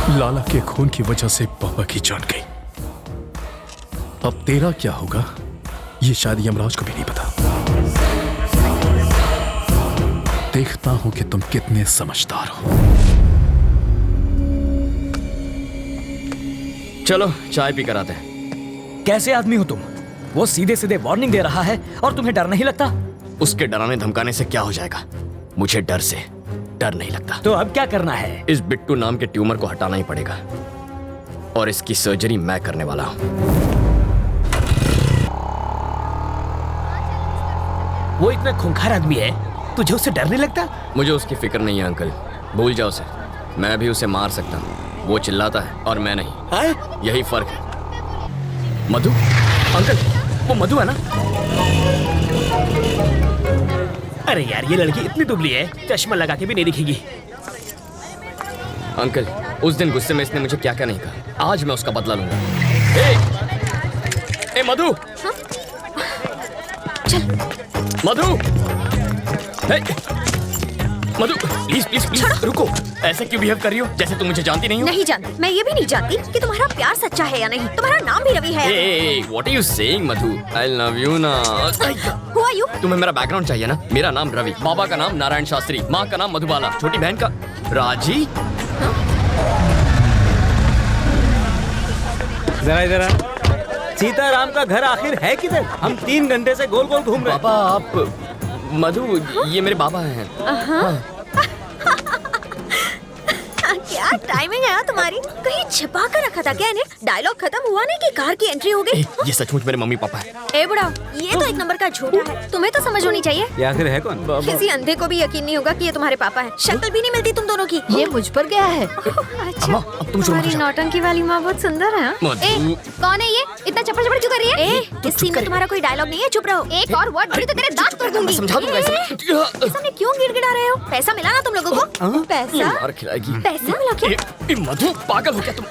लाला के खून की वजह से पापा की जान गई। अब तेरा क्या होगा ये शायद यमराज को भी नहीं पता। देखता हूं कि तुम कितने समझदार हो। चलो चाय पी कर आते हैं। कैसे आदमी हो तुम? वो सीधे सीधे वार्निंग दे रहा है और तुम्हें डर नहीं लगता? उसके डराने धमकाने से क्या हो जाएगा? मुझे डर से डर नहीं लगता। तो अब क्या करना है? इस बिट्टू नाम के ट्यूमर को हटाना ही पड़ेगा और इसकी सर्जरी मैं करने वाला हूं। वो इतना खूंखार आदमी है, तुझे उससे डर नहीं लगता? मुझे उसकी फिक्र नहीं है अंकल, भूल जाओ उसे। मैं भी उसे मार सकता हूँ, वो चिल्लाता है और मैं नहीं। यही फर्क है। मधु अंकल, वो मधु है ना? अरे यार ये लड़की इतनी दुबली है, चश्मा लगा के भी नहीं दिखेगी। अंकल उस दिन गुस्से में इसने मुझे क्या क्या नहीं कहा, आज मैं उसका बदला लूंगा। ए मधु, मधु, मधु प्लीज प्लीज प्लीज रुको। ऐसे क्यों बिहेव कर रही हो जैसे तुम मुझे जानती नहीं हो? नहीं जानती। मैं ये भी नहीं जानती कि तुम्हारा प्यार सच्चा है या नहीं। तुम्हारा नाम भी रवि है। What are you saying Madhu? I love you ना। Who are you? तुम्हें मेरा बैकग्राउंड चाहिए ना? मेरा नाम रवि, बाबा का नाम नारायण शास्त्री, माँ का नाम मधुबाला, छोटी बहन का राजी। जरा इधर आ। सीताराम का घर आखिर है किधर? हम 3 घंटे से गोल गोल घूम रहे हैं। पापा आप मधु, ये मेरे बाबा हैं। क्या टाइमिंग है तुम्हारी? कहीं छिपा कर रखा था क्या इन्हें? डायलॉग खत्म हुआ नहीं कि कार की एंट्री हो गई। ये सचमुच मेरे मम्मी पापा है। ए बुढ़ा, ये तो एक नंबर का झूठा है। तुम्हें तो समझ होनी चाहिए। ये आखिर है कौन? किसी अंधे को भी यकीन नहीं होगा कि ये तुम्हारे पापा है। शक्ल भी नहीं मिलती तुम दोनों की। ये मुझ पर गया है। अच्छा, तुम्हारी नौटंकी वाली माँ बहुत सुंदर है। कौन है ये? इतना चप्पड़ चप्पड़ क्यों कर रही है? इस सीन में तुम्हारा कोई डायलॉग नहीं है, चुप रहो। एक और वर्ड बोली तो तेरे दांत तोड़ दूंगी। समझा दूंगा इसे। सामने क्यों गिड़गिड़ा रहे हो? पैसा मिला ना तुम लोगों को? पैसा? मार खिलाएगी। पैसा मिला क्या? मधु पागल हो क्या तुम?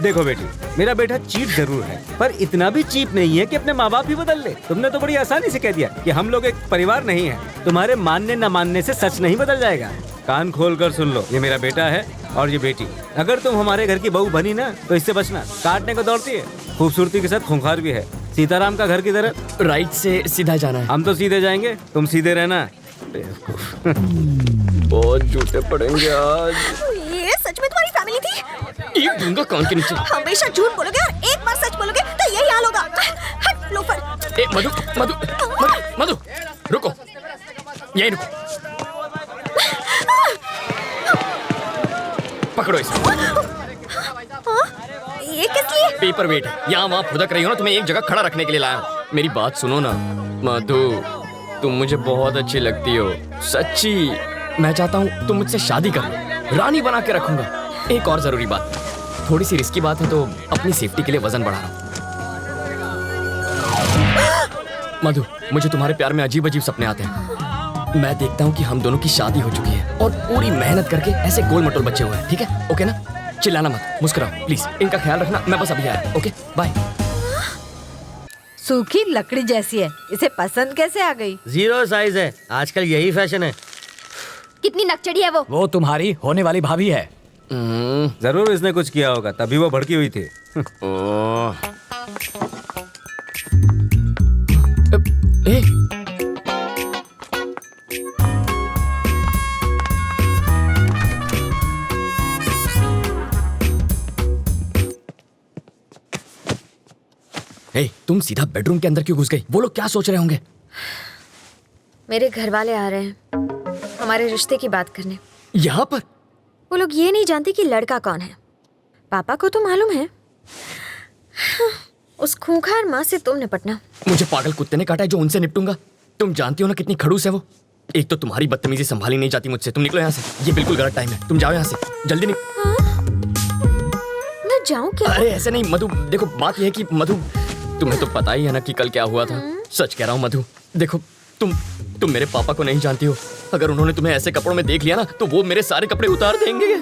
देखो बेटी, मेरा बेटा चीप जरूर है, पर इतना भी चीप नहीं है कि अपने माँ बाप ही बदल ले। तुमने तो बड़ी आसानी से कह दिया कि हम लोग एक परिवार नहीं है। तुम्हारे मानने न मानने से सच नहीं बदल जाएगा। कान खोल कर सुन लो, ये मेरा बेटा है और ये बेटी। अगर तुम हमारे घर की बहू बनी ना तो इससे बचना, काटने को दौड़ती है, खूबसूरती के साथ खूंखार भी है। सीताराम का घर किधर है? राइट से सीधा जाना है। हम तो सीधे जाएंगे, तुम सीधे रहना। बहुत झूठे पड़ेंगे आज। ये सच में तुम्हारी फैमिली थी? ये दूंगा कान के नीचे। हमेशा झूठ बोलोगे और एक बार सच बोलोगे तो यही हाल होगा। हट लोफर। ए मधु मधु मधु मधु रुको, यही रुको। पकड़ो इसे। ये किस लिए? पेपर वेट है, यहाँ वहाँ फुदक रही हो ना, तुम्हें एक जगह खड़ा रखने के लिए लाया हूँ। मेरी बात सुनो ना मधु, तुम मुझे बहुत अच्छी लगती हो, सच्ची। मैं चाहता हूँ तुम मुझसे शादी कर लो, रानी बना के रखूंगा। एक और जरूरी बात, थोड़ी सी रिस्की बात है तो अपनी सेफ्टी के लिए वजन बढ़ा रहा हूँ। मधु, मुझे तुम्हारे प्यार में अजीब अजीब सपने आते हैं। मैं देखता हूँ कि हम दोनों की शादी हो चुकी है और पूरी मेहनत करके ऐसे गोल मटोल बच्चे हुए हैं। ठीक है? ओके ना? चिल्लाना मत, मुस्कुराओ प्लीज। इनका ख्याल रखना, मैं बस अभी आया। Okay bye. सूखी लकड़ी जैसी है, इसे पसंद कैसे आ गई? 0 साइज है, आजकल यही फैशन है। कितनी नकचड़ी है वो? वो तुम्हारी होने वाली भाभी है। जरूर इसने कुछ किया होगा, तभी वो भड़की हुई थी। तुम सीधा बेडरूम के अंदर क्यों घुस गई? वो लोग क्या सोच रहे होंगे? मेरे घर वाले आ रहे हैं हमारे रिश्ते की बात करने। यहाँ पर? वो लोग ये नहीं जानते कि लड़का कौन है। पापा को तो मालूम है। उस खूंखार माँ से तुम निपटना। मुझे पागल कुत्ते ने काटा है जो उनसे निपटूंगा। तुम जानती हो ना कितनी खड़ूस है वो। एक तो तुम्हारी बदतमीजी संभाली नहीं जाती मुझसे। तुम निकलो यहाँ से, ये बिल्कुल गलत टाइम है। तुम जाओ यहाँ से, जल्दी मैं जाऊँ क्या? अरे ऐसे नहीं मधु, देखो बात यह है कि मधु, तुम्हें तो पता ही है ना कि कल क्या हुआ था। सच कह रहा हूँ मधु, देखो तुम मेरे पापा को नहीं जानती हो। अगर उन्होंने तुम्हें ऐसे कपड़ों में देख लिया ना तो वो मेरे सारे कपड़े उतार देंगे।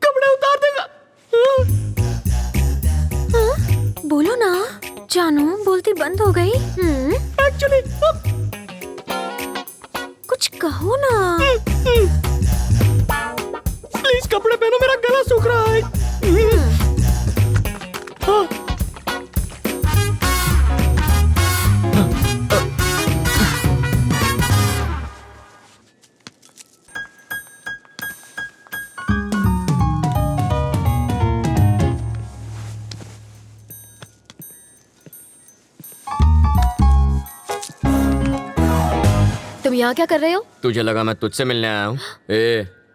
कपड़े उतार देगा। बोलो ना जानू, बोलती बंद हो गई। एक्चुअली कुछ कहो ना। प्लीज कपड़े पहनो, मेरा गला सूख रहा है। तुम यहाँ क्या कर रहे हो? तुझे लगा मैं तुझसे मिलने आया हूँ?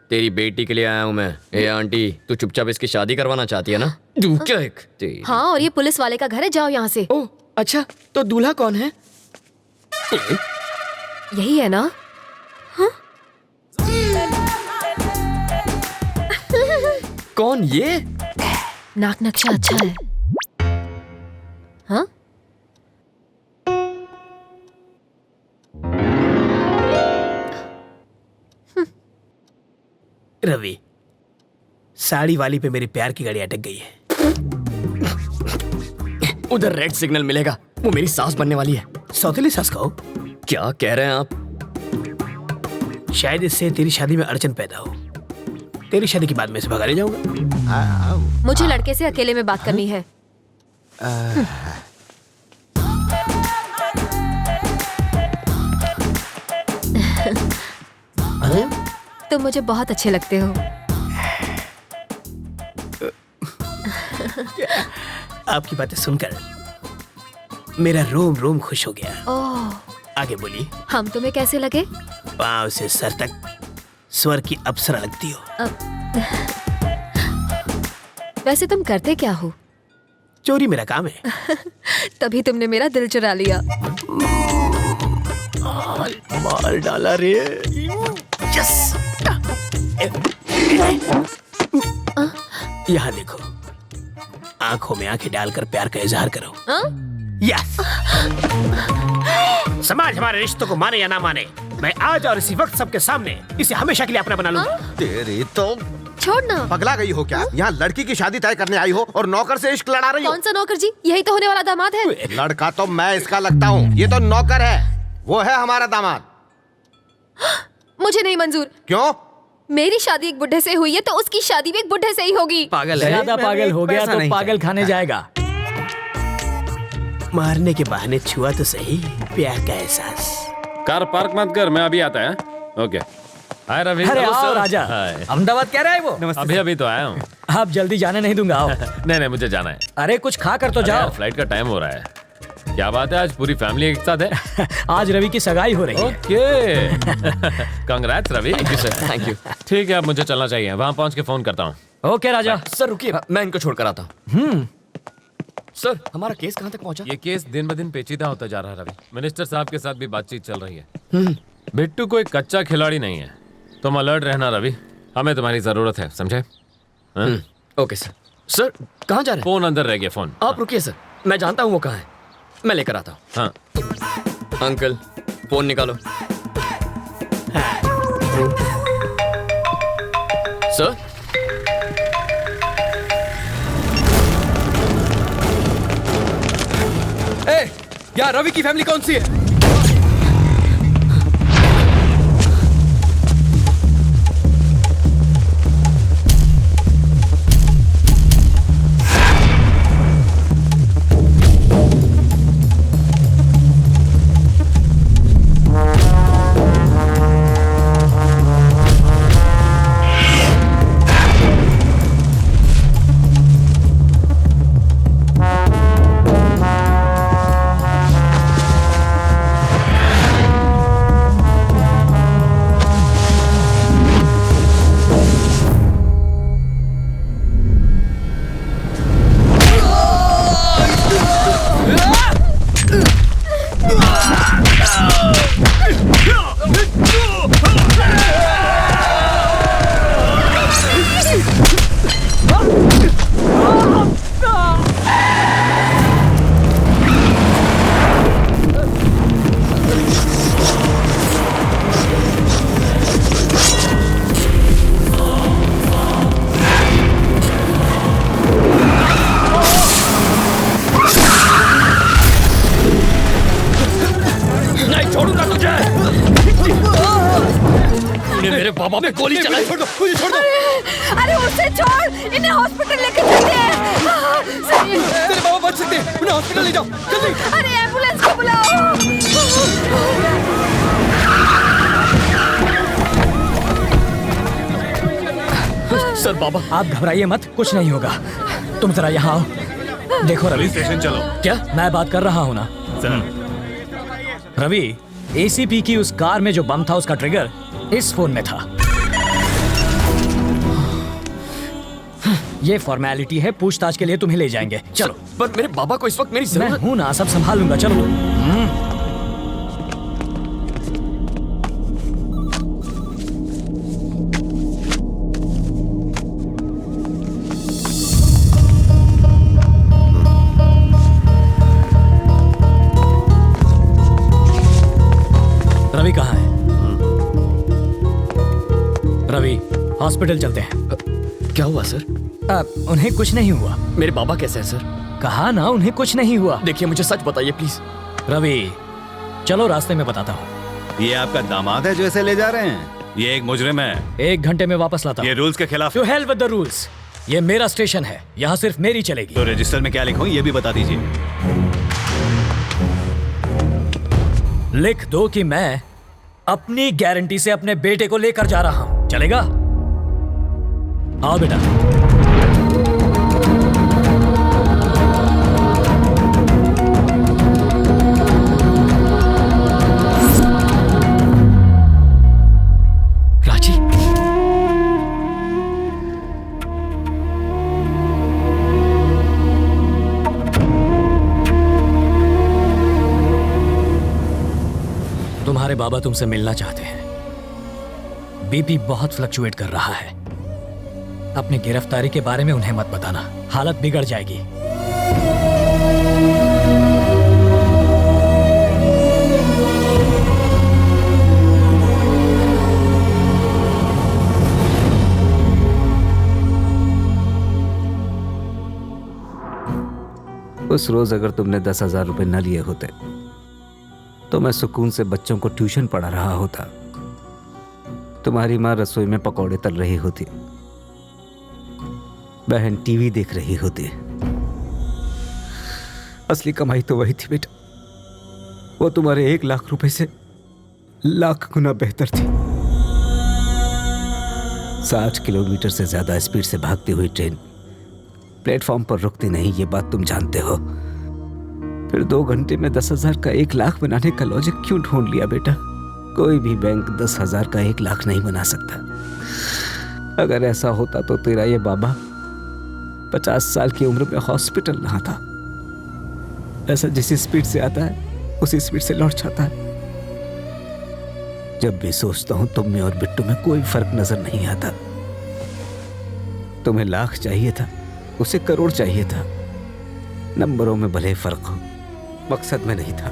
तेरी बेटी के लिए आया हूँ मैं। आंटी, तू चुपचाप इसकी शादी करवाना चाहती है ना? क्या एक हाँ, और ये पुलिस वाले का घर है, जाओ यहाँ से। ओह अच्छा, तो दूल्हा कौन है? यही है ना? हाँ? कौन ये? नाक नक्शा अच्छा है। हाँ? रवि, साड़ी वाली पे मेरी प्यार की गाड़ी अटक गई है। उधर रेड सिग्नल मिलेगा, वो मेरी सास बनने वाली है। सौतेली सास कहो? क्या कह रहे हैं आप? शायद इससे तेरी शादी में अड़चन पैदा हो। तेरी शादी के बाद मैं इसे भगा ले जाऊंगा। मुझे लड़के से अकेले में बात करनी है। तुम मुझे बहुत अच्छे लगते हो। आपकी बातें सुनकर मेरा रोम रोम खुश हो गया। ओह, आगे बोलिए। हम तुम्हें कैसे लगे? पाँव से सर तक स्वर की अप्सरा लगती हो। वैसे तुम करते क्या हो? चोरी मेरा काम है। तभी तुमने मेरा दिल चुरा लिया। माल डाला रे। यस। यहाँ देखो, आंखों में आंखें डालकर प्यार का इजहार करो। यस। समाज हमारे रिश्तों को माने या ना माने, मैं आज और इसी वक्त सबके सामने इसे हमेशा के लिए अपना बना लूंगा। तेरी तो छोड़ ना। पगला गई हो क्या? यहाँ लड़की की शादी तय करने आई हो और नौकर से इश्क लड़ा रही हो? कौन सा नौकर जी? यही तो होने वाला दामाद है। लड़का तो मैं इसका लगता हूँ, ये तो नौकर है, वो है हमारा दामाद। मुझे नहीं मंजूर। क्यों? मेरी शादी एक बुढ़े से हुई है तो उसकी शादी भी एक बुढ़े से ही होगी। पागल है। ज्यादा पागल हो गया तो पागल खाने जाएगा। मारने के बहाने छुआ तो सही, प्यार का एहसास। कार पार्क मत कर, मैं अभी आता है। ओके। हाय रवि। अरे आओ राजा। अहमदाबाद कह रहा है वो? अभी तो आया हूँ। आप जल्दी जाने नहीं दूंगा, आओ। नहीं मुझे जाना है। अरे कुछ खा कर तो जाओ। फ्लाइट का टाइम हो रहा है। क्या बात है, आज पूरी फैमिली एक साथ है? आज रवि की सगाई हो रही है। Okay. Congrats Ravi. Thank you sir, thank you. ठीक है, अब मुझे चलना चाहिए, वहाँ पहुँच के फोन करता हूँ। ओके राजा। सर रुकिए, मैं इनको छोड़ कर आता हूँ। सर हमारा केस कहाँ तक पहुँचा? ये केस दिन ब दिन पेचीदा होता जा रहा है रवि। मिनिस्टर साहब के साथ भी बातचीत चल रही है। बिट्टू कोई कच्चा खिलाड़ी नहीं है, तुम अलर्ट रहना रवि, हमें तुम्हारी जरूरत है, समझे? Okay sir. सर कहाँ जा रहे हैं? फोन अंदर रह गया, फोन। आप रुकिए सर, मैं जानता हूँ वो कहाँ है, मैं लेकर आता हूँ। हाँ। अंकल फोन निकालो। सर यार रवि की फैमिली कौन सी है? बाबा पे गोली चलाई। छोड़ दो, मुझे छोड़ दो। अरे उसे छोड़, इन्हें हॉस्पिटल लेके चलते हैं। तेरे बाबा बच सकते हैं, उन्हें हॉस्पिटल ले जाओ जल्दी। अरे एम्बुलेंस को बुलाओ। सर बाबा आप घबराइए मत, कुछ नहीं होगा। तुम जरा यहाँ आओ। देखो रवि, पुलिस स्टेशन चलो। क्या? मैं बात कर रहा हूँ ना सर। रवि, एसीपी की उस कार में जो बम था उसका ट्रिगर इस फोन में था। ये फॉर्मेलिटी है, पूछताछ के लिए तुम्हें ले जाएंगे। चलो। पर मेरे बाबा को इस वक्त मेरी जरूरत। मैं हूं ना, सब संभाल लूंगा। चलो। रवि कहाँ है? रवि, हॉस्पिटल चलते हैं। क्या हुआ सर? उन्हें कुछ नहीं हुआ। मेरे बाबा कैसे हैं सर? कहा ना उन्हें कुछ नहीं हुआ। देखिए मुझे सच बताइए प्लीज। रवि चलो, रास्ते में बताता हूँ। ये आपका दामाद है जो ऐसे ले जा रहे हैं? ये एक मुजरिम है। 1 घंटे में वापस लाता हूँ। ये रूल्स के खिलाफ। To hell with the rules. ये मेरा स्टेशन है, यहाँ सिर्फ मेरी चलेगी। तो रजिस्टर में क्या लिखूं ये भी बता दीजिए। लिख दो कि मैं अपनी गारंटी से अपने बेटे को लेकर जा रहा हूं। चलेगा? आओ बेटा। राजी, तुम्हारे बाबा तुमसे मिलना चाहते हैं। बीपी बहुत फ्लक्चुएट कर रहा है। अपनी गिरफ्तारी के बारे में उन्हें मत बताना, हालत बिगड़ जाएगी। उस रोज अगर तुमने 10,000 रुपए न लिए होते तो मैं सुकून से बच्चों को ट्यूशन पढ़ा रहा होता। तुम्हारी माँ रसोई में पकौड़े तल रही होती, बहन टीवी देख रही होती। असली कमाई तो वही थी बेटा, वो तुम्हारे 1 लाख रुपए से लाख गुना बेहतर थी। 60 किलोमीटर से ज्यादा स्पीड से भागती हुई ट्रेन प्लेटफॉर्म पर रुकती नहीं, ये बात तुम जानते हो। फिर 2 घंटे में 10,000 का 1 लाख बनाने का लॉजिक क्यों ढूंढ लिया बेटा? कोई भी बैंक 10,000 का 1 लाख नहीं बना सकता। अगर ऐसा होता तो तेरा ये बाबा 50 साल की उम्र में हॉस्पिटल ना था। ऐसा जिस स्पीड से आता है उसी स्पीड से लौट जाता है। जब भी सोचता हूं तुम में और बिट्टू में कोई फर्क नजर नहीं आता। तुम्हें लाख चाहिए था, उसे करोड़ चाहिए था। नंबरों में भले फर्क हो, मकसद में नहीं था।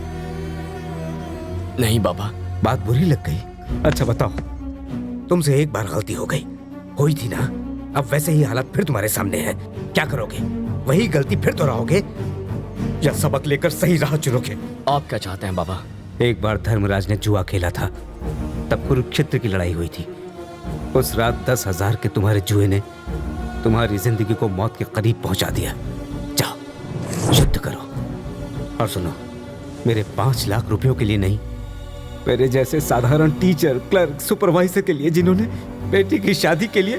नहीं बाबा, बात बुरी लग गई? अच्छा बताओ, तुमसे एक बार गलती हो गई, हुई थी ना? अब वैसे ही हालात फिर तुम्हारे सामने है, क्या करोगे? वही गलती फिर दोहराओगे या सबक लेकर सही राह चुनोगे? आप क्या चाहते हैं बाबा? एक बार धर्मराज ने जुआ खेला था, तब कुरुक्षेत्र की लड़ाई हुई थी। उस रात 10,000 के तुम्हारे जुए ने तुम्हारी जिंदगी को मौत के करीब पहुंचा दिया। जाओ युद्ध करो। और सुनो, मेरे 5 लाख रुपयों के लिए नहीं, मेरे जैसे साधारण टीचर, क्लर्क, सुपरवाइजर के लिए जिन्होंने बेटी की शादी के लिए,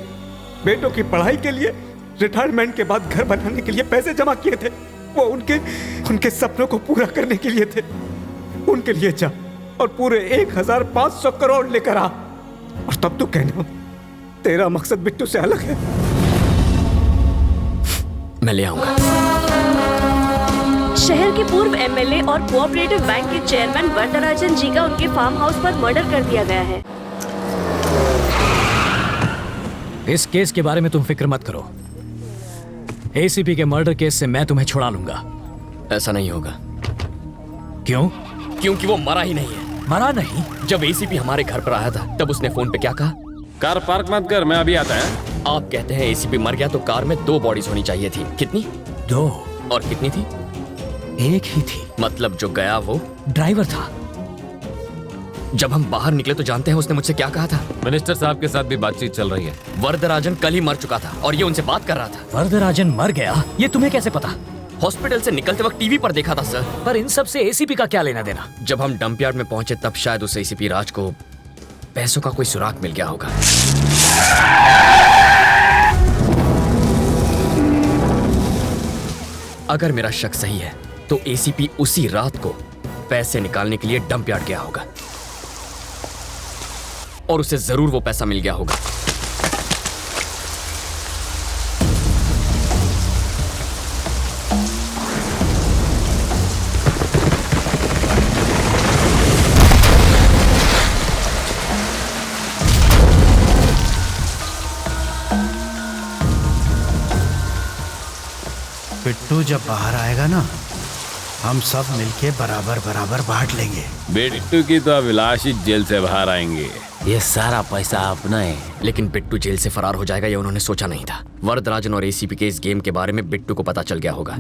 बेटों की पढ़ाई के लिए, रिटायरमेंट के बाद घर बनाने के लिए पैसे जमा किए थे, वो उनके सपनों को पूरा करने के लिए थे। उनके लिए जा और पूरे 1,500 करोड़ लेकर आ, और तब तो कहना तेरा मकसद बिट्टू से अलग है। मैं ले आऊंगा। शहर के पूर्व एमएलए और कोऑपरेटिव बैंक के चेयरमैन वरदराजन जी का उनके फार्म हाउस पर मर्डर कर दिया गया है। इस केस के बारे में तुम फिक्र मत करो। एसीपी के मर्डर केस से मैं तुम्हें छुड़ा लूंगा। ऐसा नहीं होगा। क्यों? क्योंकि वो मरा ही नहीं है। मरा नहीं? जब एसीपी हमारे घर पर आया था तब उसने फोन पे क्या कहा? कार पार्क मत कर, मैं अभी आता है। आप कहते हैं एसीपी मर गया तो कार में 2 बॉडीज होनी चाहिए थी। कितनी? 2। और कितनी थी? 1 ही थी। मतलब जो गया वो ड्राइवर था। जब हम बाहर निकले तो जानते हैं उसने मुझसे क्या कहा था? मिनिस्टर साहब के साथ भी बातचीत चल रही है। वरदराजन कल ही मर चुका था और ये उनसे बात कर रहा था। वरदराजन मर गया? ये तुम्हें कैसे पता? हॉस्पिटल से निकलते वक्त टीवी पर देखा था सर। पर इन सब से एसीपी का क्या लेना देना? जब हम डंप यार्ड में पहुंचे तब शायद उस एसीपी राज को पैसों का कोई सुराग मिल गया होगा। अगर मेरा शक सही है तो एसीपी उसी रात को पैसे निकालने के लिए डंप यार्ड गया होगा और उसे जरूर वो पैसा मिल गया होगा। बिट्टू जब बाहर आएगा ना, हम सब मिलके बराबर बराबर बांट लेंगे। बिट्टू की तो अभिलाष ही जेल से बाहर आएंगे। ये सारा पैसा अपना है। लेकिन बिट्टू जेल से फरार हो जाएगा ये उन्होंने सोचा नहीं था। वरदराजन और एसीपी के इस गेम के बारे में बिट्टू को पता चल गया होगा,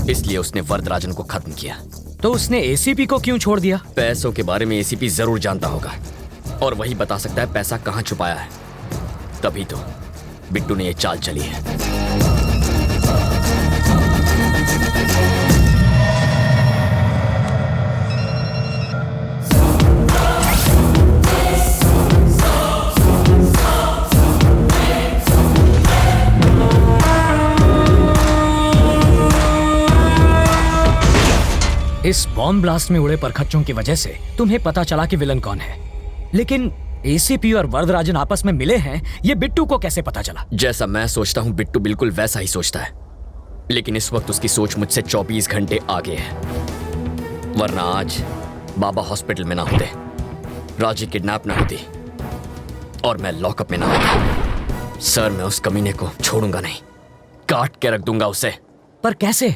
इसलिए उसने वरदराजन को खत्म किया। तो उसने एसीपी को क्यों छोड़ दिया? पैसों के बारे में एसीपी जरूर जानता होगा और वही बता सकता है पैसा कहाँ छुपाया है। तभी तो बिट्टू ने ये चाल चली है। इस बॉम्ब ब्लास्ट में उड़े परखच्चों की वजह से तुम्हें पता चला कि विलन कौन है, लेकिन एसीपी और वरदराजन आपस में मिले हैं, ये बिट्टू को कैसे पता चला? जैसा मैं सोचता हूँ बिट्टू बिल्कुल वैसा ही सोचता है, लेकिन इस वक्त उसकी सोच मुझसे 24 घंटे आगे है। वरना आज बाबा हॉस्पिटल में ना होते, राजी किडनैप ना होती और मैं लॉकअप में ना होता। सर, मैं उस कमीने को छोड़ूंगा नहीं, काट के रख दूंगा उसे। पर कैसे?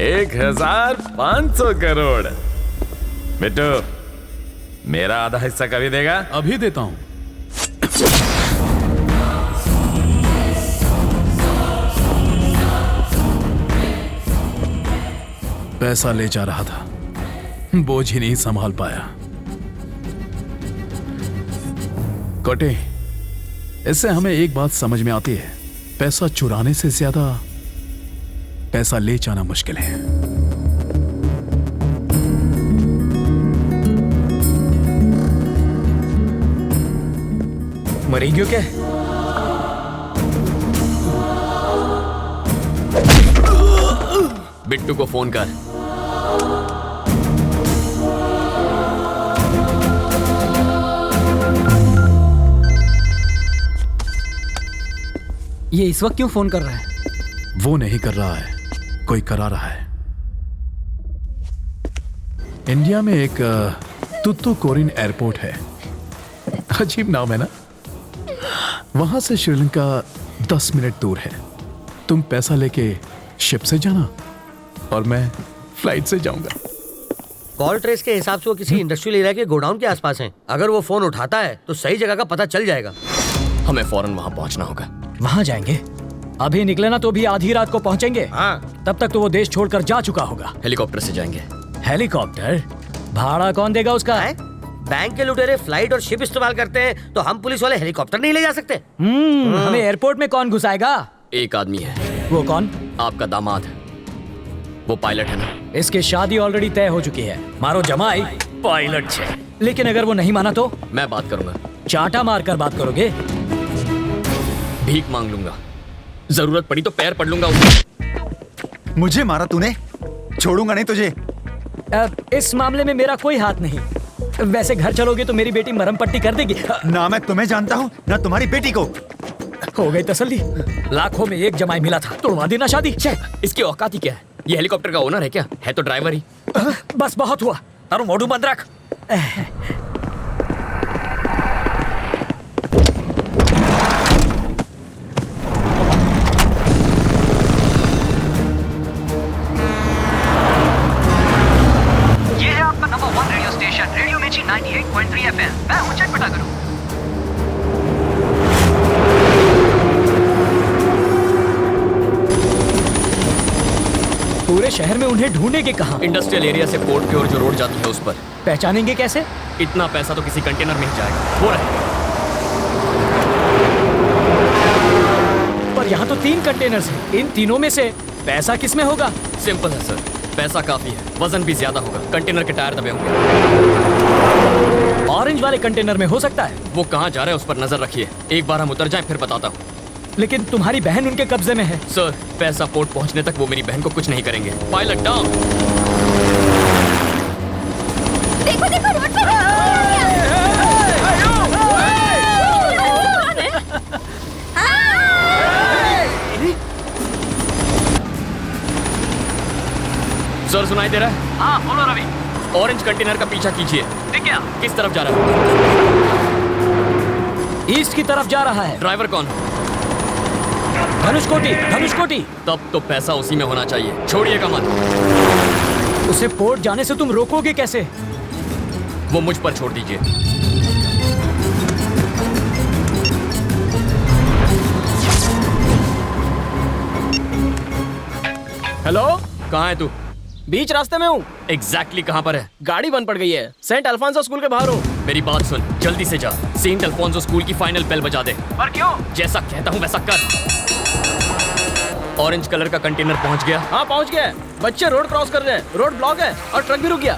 1500 करोड़। बिट्टू, मेरा आधा हिस्सा कभी देगा? अभी देता हूं। पैसा ले जा रहा था, बोझ ही नहीं संभाल पाया। कटे, इससे हमें एक बात समझ में आती है, पैसा चुराने से ज्यादा पैसा ले जाना मुश्किल है। मरी क्यों क्या? बिट्टू को फोन कर। ये इस वक्त क्यों फोन कर रहा है? वो नहीं कर रहा है, कोई करा रहा है। इंडिया में एक तुत्तुकोरिन एयरपोर्ट है, अजीब नाम है ना। वहां से श्रीलंका 10 मिनट दूर है। तुम पैसा लेके शिप से जाना और मैं फ्लाइट से जाऊंगा। कॉल ट्रेस के हिसाब से वो किसी इंडस्ट्रियल एरिया के गोडाउन के आसपास हैं। अगर वो फोन उठाता है तो सही जगह का पता चल जाएगा। हमें फौरन वहां पहुंचना होगा। वहां जाएंगे? अभी निकले ना तो भी आधी रात को पहुंचेंगे। हाँ। तब तक तो वो देश छोड़कर जा चुका होगा। हेलीकॉप्टर से जाएंगे। हेलीकॉप्टर? भाड़ा कौन देगा उसका? बैंक के लुटेरे फ्लाइट और शिप इस्तेमाल करते हैं, तो हम पुलिस वाले हेलीकॉप्टर नहीं ले जा सकते? हमें एयरपोर्ट में कौन घुसाएगा? एक आदमी है। वो कौन? आपका दामाद। वो पायलट है ना। इसकी शादी ऑलरेडी तय हो चुकी है। मारो जमाई पायलट है। लेकिन अगर वो नहीं माना तो? मैं बात करूंगा। चाटा मारकर बात करोगे? भीख मांग लूंगा, जरूरत पड़ी तो पैर पड़ लूंगा उसके। मुझे मारा तूने, छोड़ूंगा नहीं तुझे। इस मामले में मेरा कोई हाथ नहीं। वैसे घर चलोगे तो मेरी बेटी मरहम पट्टी कर देगी। ना मैं तुम्हें जानता हूँ, ना तुम्हारी बेटी को। हो गई तसल्ली। लाखों में एक जमाई मिला था, तोड़वा देना शादी। इसकी औकात ही क्या है? ये हेलीकॉप्टर का ओनर है क्या? है तो ड्राइवर ही। बस बहुत हुआ, तारो मोड़ू बंद रख। ये है आपका नंबर 1 रेडियो स्टेशन, रेडियो मिर्ची 98.3 FM। मैं हूं चटपटा करूं। पूरे शहर में उन्हें ढूंढेंगे कहाँ? इंडस्ट्रियल एरिया से पोर्ट की ओर जो रोड जाती है उस पर। पहचानेंगे कैसे? इतना पैसा तो किसी कंटेनर में ही जाएगा। वो रहे। पर यहाँ तो 3 कंटेनर्स हैं। इन तीनों में से पैसा किस में होगा? सिंपल है सर, पैसा काफी है, वजन भी ज्यादा होगा। कंटेनर के टायर दबे होंगे। ऑरेंज वाले कंटेनर में हो सकता है। वो कहाँ जा रहे हैं उस पर नजर रखिए। एक बार हम उतर जाएं फिर बताता हूँ। लेकिन तुम्हारी बहन उनके कब्जे में है। सर, पैसा पोर्ट पहुंचने तक वो मेरी बहन को कुछ नहीं करेंगे। Pilot down. देखो देखो रोड पे सर, सुनाई दे रहा है? हाँ बोलो रवि। ऑरेंज कंटेनर का पीछा कीजिए। ठीक है। किस तरफ जा रहा है? ईस्ट की तरफ जा रहा है। ड्राइवर कौन? धनुषकोटी। धनुषकोटी। तब तो पैसा उसी में होना चाहिए। छोड़िएगा मत। उसे पोर्ट जाने से तुम रोकोगे कैसे? वो मुझ पर छोड़ दीजिए। हेलो, कहाँ है तू? बीच रास्ते में हूँ। एग्जैक्टली कहाँ पर है? गाड़ी बंद पड़ गई है। सेंट अल्फांसो स्कूल के बाहर हूँ। मेरी बात सुन, जल्दी से जा। सेंट अल्फोंसो स्कूल की फाइनल बेल बजा दे। पर क्यों? जैसा कहता हूँ वैसा कर। ऑरेंज कलर का कंटेनर पहुँच गया? हाँ पहुँच गया। बच्चे रोड क्रॉस कर रहे हैं, रोड ब्लॉक है और ट्रक भी रुक गया।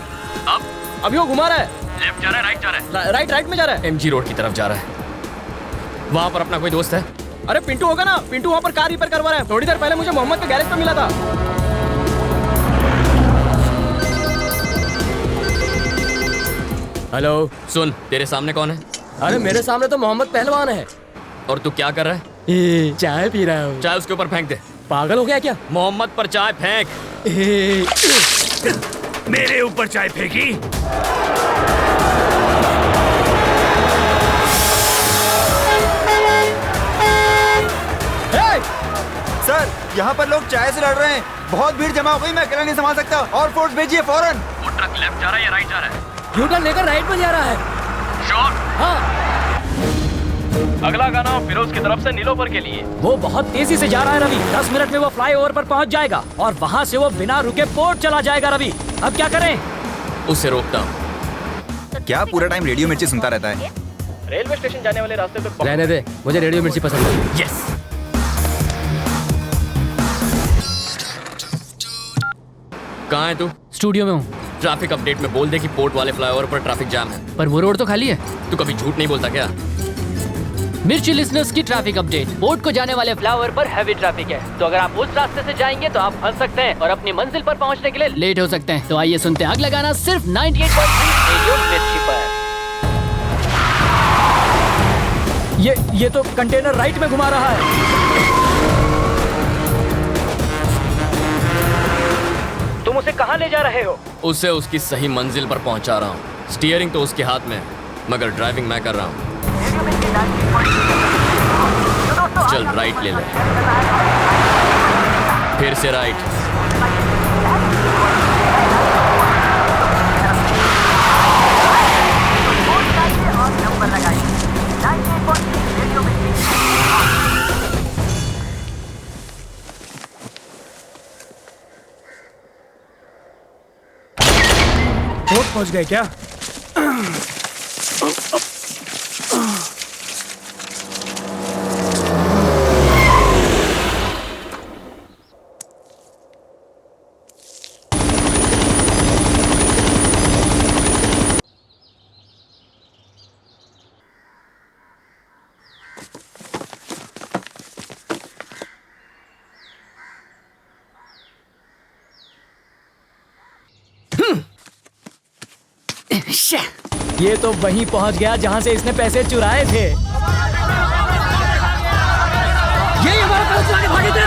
अब अभी वो घुमा रहा है। लेफ्ट जा रहा है, राइट जा रहा है? राइट में जा रहा है। एमजी रोड की तरफ जा रहा है। वहाँ पर अपना कोई दोस्त है? अरे पिंटू होगा ना, पिंटू वहाँ पर कार रिपेयर करवा रहा है। थोड़ी देर पहले मुझे मोहम्मद के गैरेज पे मिला था। हेलो, सुन, तेरे सामने कौन है? अरे मेरे सामने तो मोहम्मद पहलवान है। और तू क्या कर रहा है? चाय पी रहा हूँ। चाय उसके ऊपर फेंक दे। पागल हो गया क्या? मोहम्मद पर चाय फेंक। मेरे ऊपर चाय फेंकी? सर, यहाँ वहाँ पर लोग चाय से लड़ रहे हैं। बहुत भीड़ जमा हो गई, मैं अकेला नहीं संभाल सकता। और फोर्स भेजिए फौरन। वो ट्रक लेफ्ट जा रहा है या राइट जा रहा है? यूटर्न लेकर राइट में जा रहा है। श्योर? हाँ। अगला गाना फिरोज की तरफ से नीलोफर के लिए। वो बहुत तेजी से जा रहा है रवि। 10 मिनट में वो फ्लाईओवर पर पहुंच जाएगा और वहाँ से वो बिना रुके पोर्ट चला जाएगा। रवि अब क्या करें? उसे रोकता हूँ। क्या पूरा टाइम रेडियो मिर्ची सुनता रहता है? रेलवे स्टेशन जाने वाले रास्ते तक रहने दे, मुझे रेडियो मिर्ची पसंद है। यस। कहाँ है तू? स्टूडियो में हूँ। ट्रैफिक अपडेट में बोल दे कि पोर्ट वाले फ्लाईओवर पर ट्रैफिक जाम है। पर वो रोड तो खाली है। तू कभी झूठ नहीं बोलता क्या? मिर्ची लिसनर्स की ट्रैफिक अपडेट। पोर्ट को जाने वाले फ्लाईओवर पर हैवी ट्रैफिक है, तो अगर आप उस रास्ते से जाएंगे तो आप फंस सकते हैं और अपनी मंजिल पर पहुंचने के लिए लेट हो सकते हैं। तो आइए सुनते हैं अगला गाना सिर्फ 98.3 रेडियो मिर्ची पर। ये तो कंटेनर राइट में घुमा रहा है। तुम उसे कहाँ ले जा रहे हो? उसे उसकी सही मंजिल पर पहुंचा रहा हूँ। स्टीयरिंग तो उसके हाथ में है, मगर ड्राइविंग मैं कर रहा हूँ। चल राइट ले ले, फिर से राइट। पोर्ट पहुंच गए क्या? ये तो वहीं पहुंच गया जहां से इसने पैसे चुराए थे। यही हमारा पैसा चुरा के भागे थे।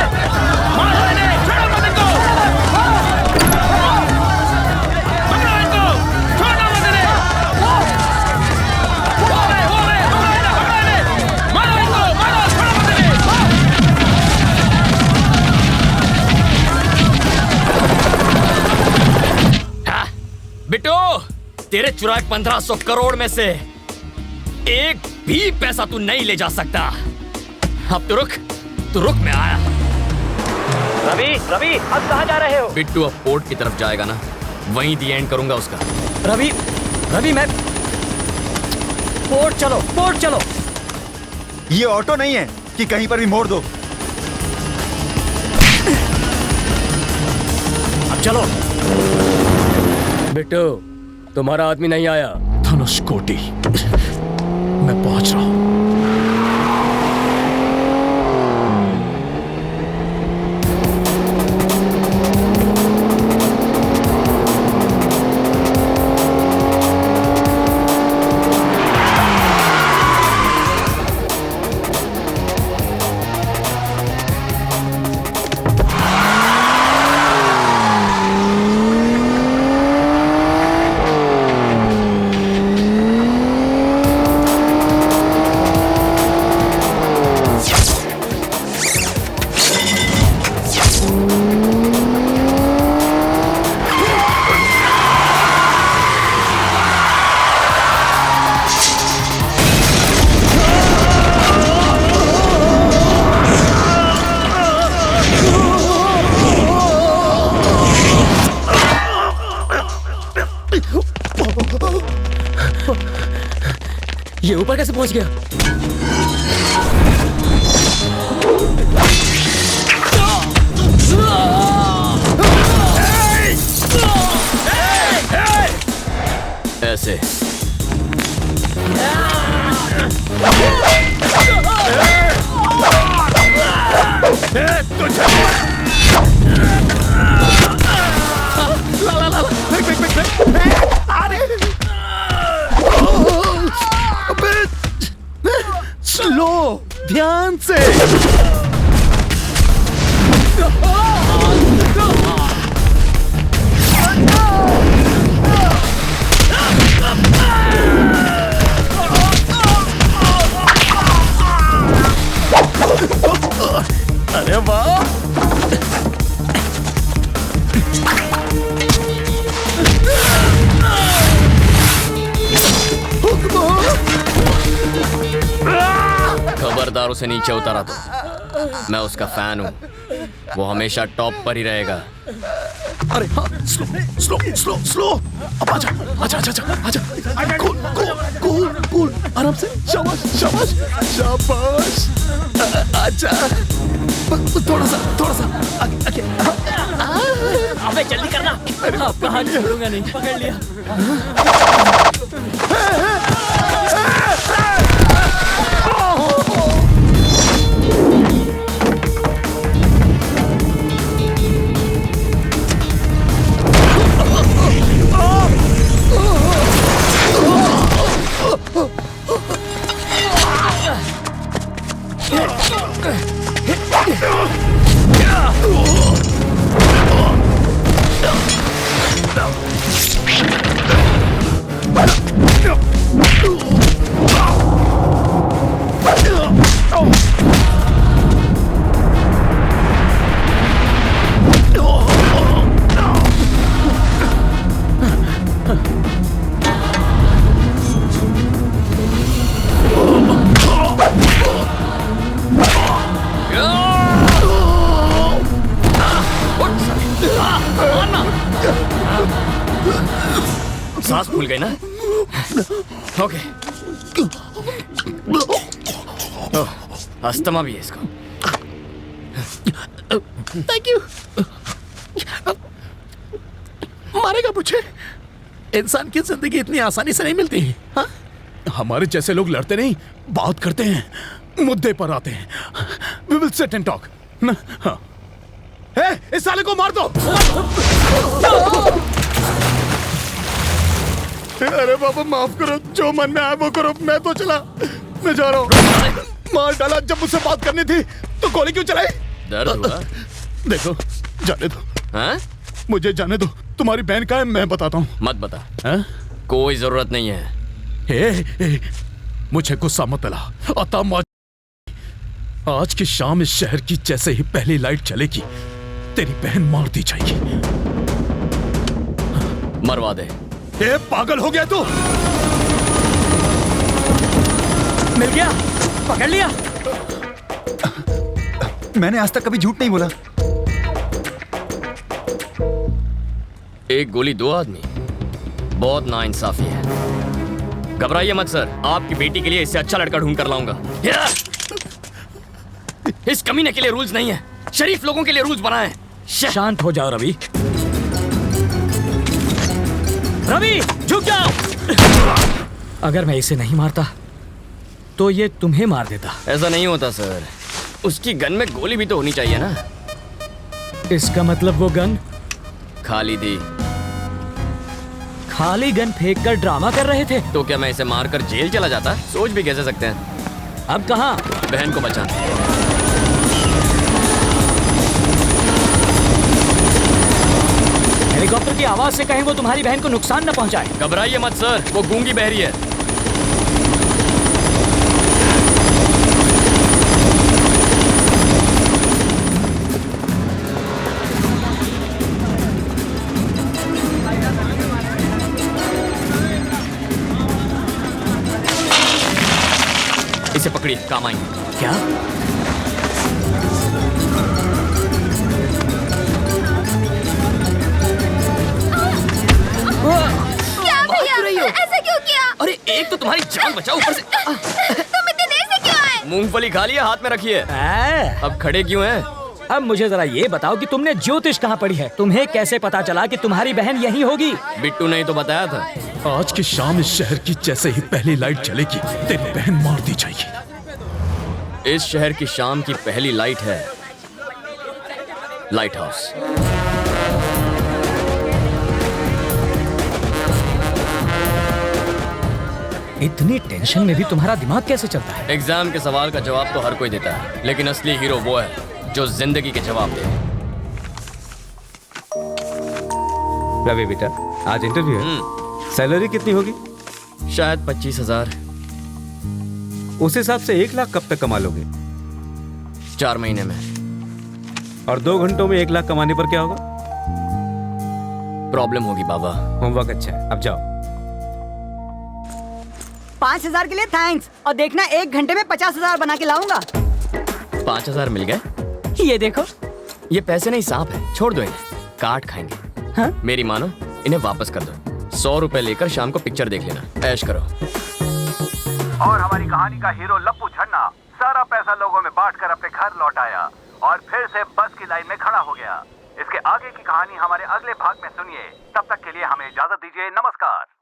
मारो इन्हें, छोड़ो मत इनको। पकड़ो इनको, छोड़ो मत इन्हें। हो रहे, पकड़ो इन्हें, मारो इनको, मारो, छोड़ो मत इन्हें। बिट्टू, तेरे चुराए 1500 करोड़ में से एक भी पैसा तू नहीं ले जा सकता। अब तू रुक मैं आया। रवि अब कहाँ जा रहे हो? बिट्टू अब पोर्ट की तरफ जाएगा ना, वहीं दी एंड करूंगा उसका। रवि मैं पोर्ट चलो। ये ऑटो नहीं है कि कहीं पर भी मोड़ दो। अब चलो। बिट्टू, तुम्हारा आदमी नहीं आया। धनुषकोटि, मैं पहुंच रहा हूं। ये ऊपर कैसे पहुंच गया? ऐसे स्लो, ध्यान से। अरे वाह, खबरदार उसे नीचे उतारा तो मैं उसका फैन हूँ, वो हमेशा टॉप पर ही रहेगा। अरे हाँ, स्लो स्लो स्लो स्लो। अब आजा आजा आजा आजा आजा। कूल कूल कूल कूल, आराम से। शाबाश शाबाश शाबाश। आजा, थोड़ा सा आगे। अबे जल्दी करना। आपका हाथ छोड़ूंगा नहीं। पकड़ लिया। सांस फूल गई ना? ओके। अस्थमा भी है इसको। Thank you. मारेगा मुझे? इंसान की जिंदगी इतनी आसानी से नहीं मिलती। हाँ? हमारे जैसे लोग लड़ते नहीं, बात करते हैं, मुद्दे पर आते हैं। We will sit and talk। हाँ। इस साले को मार दो। अरे बाबा माफ करो, जो मन में आया वो करो, मैं तो चला, मैं जा रहा हूँ। मार डाला, जब मुझसे बात करनी थी तो गोली क्यों चलाई? दर्द हुआ? देखो, जाने दो। हाँ? मुझे जाने दो। तुम्हारी बहन का है, मैं बताता हूँ। मत बता। हाँ? कोई जरूरत नहीं है। हे, मुझे गुस्सा मत दिला। आज की शाम इस शहर की जैसे ही पहली लाइट चलेगी, तेरी बहन मार दी जाएगी। मरवा दे। ए, पागल हो गया तू? मिल गया, पकड़ लिया। मैंने आज तक कभी झूठ नहीं बोला। एक गोली दो आदमी, बहुत नाइंसाफी है। घबराइए मत सर, आपकी बेटी के लिए इससे अच्छा लड़का ढूंढ कर लाऊंगा। इस कमीने के लिए रूल्स नहीं है, शरीफ लोगों के लिए रूल्स बनाए हैं। शांत हो जाओ रवि। रवि झुक जाओ। अगर मैं इसे नहीं मारता तो ये तुम्हें मार देता। ऐसा नहीं होता सर, उसकी गन में गोली भी तो होनी चाहिए ना। इसका मतलब वो गन खाली थी। खाली गन फेंक कर ड्रामा कर रहे थे? तो क्या मैं इसे मारकर जेल चला जाता? सोच भी कैसे सकते हैं। अब कहाँ? बहन को बचाना। हेलीकॉप्टर की आवाज से कहीं वो तुम्हारी बहन को नुकसान न पहुंचाए। घबराइए मत सर, वो गूंगी बहरी है। इसे पकड़िए, काम आएंगे। क्या? क्या भैया? ऐसा क्यों किया? अरे एक तो तुम्हारी जान बचाओ, ऊपर से तुम इतने देर से क्यों आए? मूंगफली खा लिया, हाथ में रखिए। अब खड़े क्यों हैं? अब मुझे जरा ये बताओ कि तुमने ज्योतिष कहाँ पढ़ी है? तुम्हें कैसे पता चला कि तुम्हारी बहन यहीं होगी? बिट्टू ने ही तो बताया था। आज की शाम इस शहर की जैसे ही पहली लाइट चलेगी, तेरी बहन मार दी जाएगी। इस शहर की शाम की पहली लाइट है लाइट हाउस। इतनी टेंशन में भी तुम्हारा दिमाग कैसे चलता है? एग्जाम के सवाल का जवाब तो हर कोई देता है, लेकिन असली हीरो वो है जो जिंदगी के जवाब दे। रवि बेटा, आज इंटरव्यू है। सैलरी कितनी होगी? शायद 25,000। उस हिसाब से 1 लाख कब तक कमा लोगे? 4 महीने में। और 2 घंटों में 1 लाख कमाने पर क्या होगा? प्रॉब्लम होगी बाबा। होमवर्क अच्छा है, अब जाओ। 5,000 के लिए थैंक्स। और देखना 1 घंटे में 50,000 बना के लाऊंगा। 5,000 मिल गए। ये देखो। ये पैसे नहीं सांप है, छोड़ दो इन्हें, काट खाएंगे। हाँ? मेरी मानो, इन्हें वापस कर दो। 100 रुपए लेकर शाम को पिक्चर देख लेना, ऐश करो। और हमारी कहानी का हीरो लप्पू छन्ना सारा पैसा लोगों में बांटकर अपने घर लौट आया और फिर से बस की लाइन में खड़ा हो गया। इसके आगे की कहानी हमारे अगले भाग में सुनिए। तब तक के लिए हमें इजाजत दीजिए। नमस्कार।